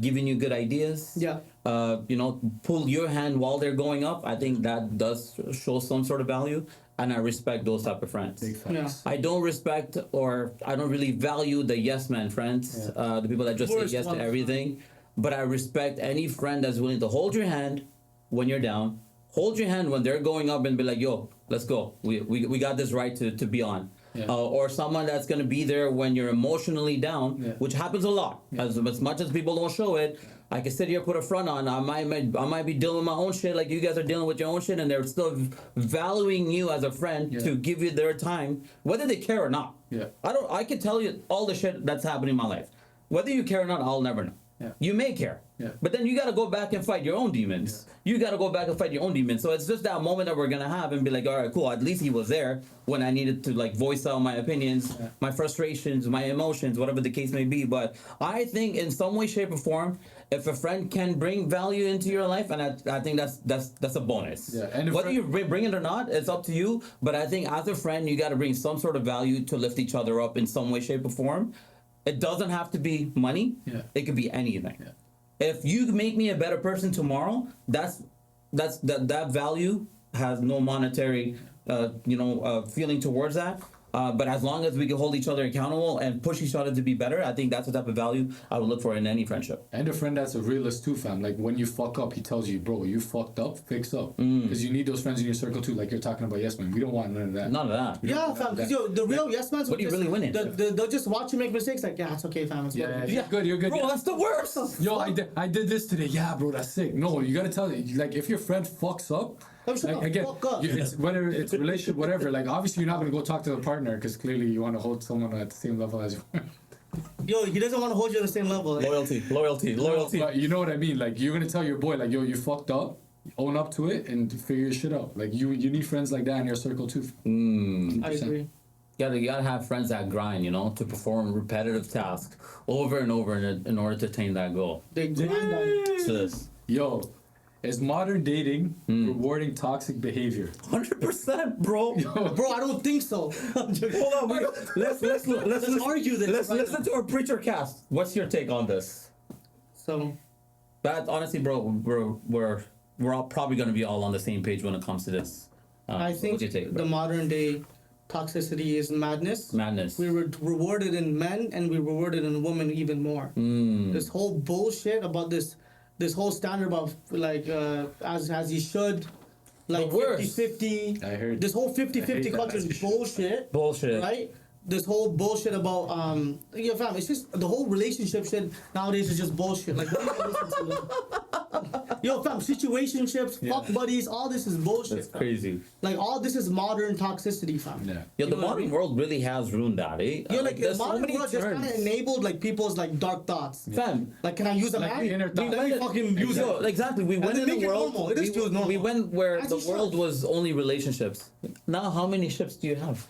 giving you good ideas, pull your hand while they're going up, I think that does show some sort of value. And I respect those type of friends. Big facts. I don't respect or I don't really value the yes man friends, the people that just say yes to everything. But I respect any friend that's willing to hold your hand when you're down, hold your hand when they're going up and be like, yo, let's go. We got this right to be on. Yeah. Or someone that's going to be there when you're emotionally down, which happens a lot. As much as people don't show it, I can sit here, put a front on. I might be dealing with my own shit like you guys are dealing with your own shit, and they're still valuing you as a friend to give you their time, whether they care or not. Yeah. I can tell you all the shit that's happening in my life. Whether you care or not, I'll never know. Yeah. You may care. Yeah. But then you got to go back and fight your own demons. Yeah. You got to go back and fight your own demons. So it's just that moment that we're going to have and be like, all right, cool. At least he was there when I needed to like voice out my opinions, my frustrations, my emotions, whatever the case may be. But I think in some way, shape or form, if a friend can bring value into your life, and I think that's a bonus. Yeah. And whether you bring it or not, it's up to you. But I think as a friend, you got to bring some sort of value to lift each other up in some way, shape or form. It doesn't have to be money. Yeah. It could be anything. Yeah. If you make me a better person tomorrow, that value has no monetary, feeling towards that. But as long as we can hold each other accountable and push each other to be better, I think that's the type of value I would look for in any friendship. And a friend that's a realist too, fam. Like when you fuck up, he tells you, bro, you fucked up, fix up. Because you need those friends in your circle too. Like you're talking about yes man. We don't want none of that. None of that. Yeah, fam. Because the real yes man. What are you really winning? They'll just watch you make mistakes. Like it's okay, fam. It's good. You're good. You're good. Bro, that's the worst. Yo, I did this today. Yeah, bro, that's sick. No, you gotta tell it. Like if your friend fucks up. Like, again, it's whether it's a relationship, whatever. Like obviously, you're not gonna go talk to the partner because clearly you want to hold someone at the same level as you. Yo, he doesn't want to hold you at the same level. Loyalty. But you know what I mean? Like you're gonna tell your boy, like, yo, you fucked up. Own up to it and figure your shit out. Like you need friends like that in your circle too. I agree. You gotta have friends that grind, to perform repetitive tasks over and over in order to attain that goal. They grind. Yo. Is modern dating rewarding toxic behavior? 100%, bro. Bro, I don't think so. Hold on, let's argue this. Let's listen to our preacher cast. What's your take on this? So, that honestly, bro, we're all probably gonna be all on the same page when it comes to this. I think the modern day toxicity is madness. We were rewarded in men and we rewarded in women even more. This whole bullshit about this whole standard about like as you should, like 50-50. I heard this whole 50-50 culture is bullshit. Right? This whole bullshit about fam, it's just the whole relationship shit nowadays is just bullshit. Like what do you listen to? Yo, fam, situationships, fuck buddies, all this is bullshit. It's crazy. Like all this is modern toxicity, fam. Yeah, the modern world really has ruined that, eh? Yeah, like the modern world just kind of enabled like people's like dark thoughts. Fam, like can I use a man? Let me fucking use it. Exactly. We went in the world. It is normal. We went where the world was only relationships. Now, how many ships do you have?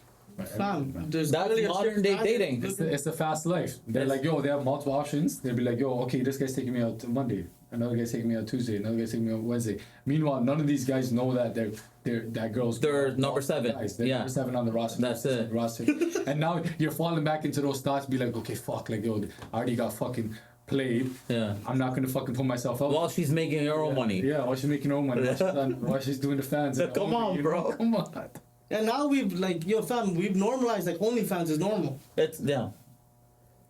Fam, that's modern day dating. It's a fast life. They're like, yo, they have multiple options. They'll be like, yo, okay, this guy's taking me out Monday. Another guy's taking me out Tuesday. Another guy's taking me out Wednesday. Meanwhile, none of these guys know that that girl's. They're number 7. Guys. They're Yeah. number 7 on the roster. That's it. Roster. And now you're falling back into those thoughts. Be like, okay, fuck, like yo, I already got fucking played. Yeah. I'm not gonna fucking put myself out. While she's making her own money. Yeah, while she's making her own money. While she's doing the fans. Come on, bro. Come on. And now we've like we've normalized like OnlyFans is normal. It's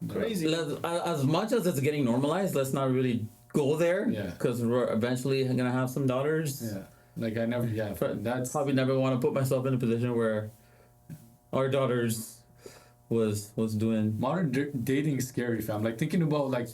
Crazy. As much as it's getting normalized, let's not really go there. Yeah. Because we're eventually gonna have some daughters. Yeah. Like I never. Yeah. That's Probably never want to put myself in a position where our daughters was doing. modern dating is scary, fam. Like thinking about like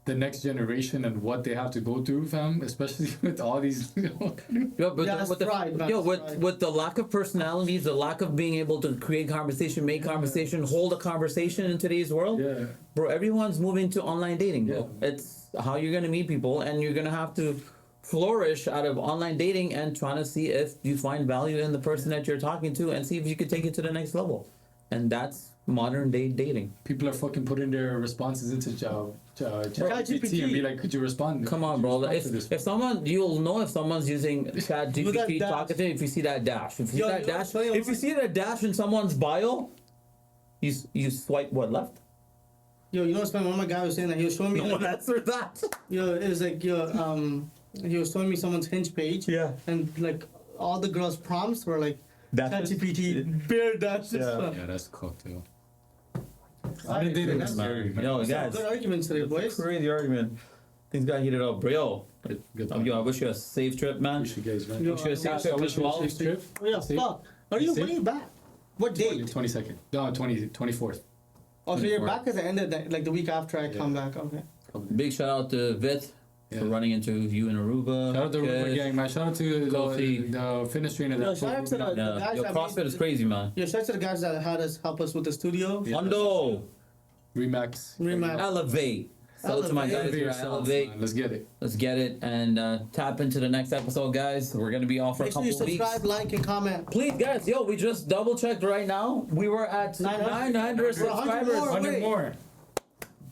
the next generation and what they have to go through, fam. Especially with all these. Yeah, but Yeah, that's pride, man. That's pride. with the lack of personalities, the lack of being able to create conversation, make conversation, hold a conversation in today's world, Yeah. bro, everyone's moving to online dating, bro. Yeah. It's how you're gonna meet people, and you're gonna have to flourish out of online dating and trying to see if you find value in the person that you're talking to and see if you could take it to the next level. And that's modern day dating. People are fucking putting their responses into ChatGPT and be like, could you respond? Come on, Could you bro. respond to this? If someone, you'll know if someone's using Chat Look at GPT that. talking to, if you see that dash. If you see Yo, that yo, dash, tell you if you see that dash in someone's bio, you swipe what left? Yo, you know what's funny? One of my guys was saying that he was showing me. No one answered that. Yo, it was like he was showing me someone's Hinge page. Yeah. And like all the girls' prompts were like Dashes? ChatGPT, bear dashes. Yeah. Yeah, that's cooked, yo. I Modern dating that's is scary, man. Yo, guys. Good arguments today, boys. Crazy argument. Things got heated up, bro. Yo, Good yo, I wish you a safe trip, man. Wish you guys, man. Yo, Wish you a safe I trip wish as you a well. safe trip. Oh, yeah, Safe? fuck. Are you, when are you back? What date? 22nd. No, 24th. Oh, so you're 24th. back at the end of the, like the week after I come back. Okay. Big shout out to Vit for Yeah. running into you in Aruba. Shout out to Aruba Yes. gang, man. Shout out to Kofi. the fitness trainer. Yo, that shout out to the Yeah, guys your that CrossFit made- is crazy, man. Yo, shout out to the guys that had us help us with the studio. Yeah. Hundo, Remax. Remap. elevate. So to my guys Elevate here, yourself, elevate. man. Let's get it. Let's get it and tap into the next episode, guys. We're gonna be off for a Make sure couple you subscribe, weeks. like, and comment. Please, guys, yo, we just double checked right now. We were at 900 We're 100 subscribers. more. 100 wait. more.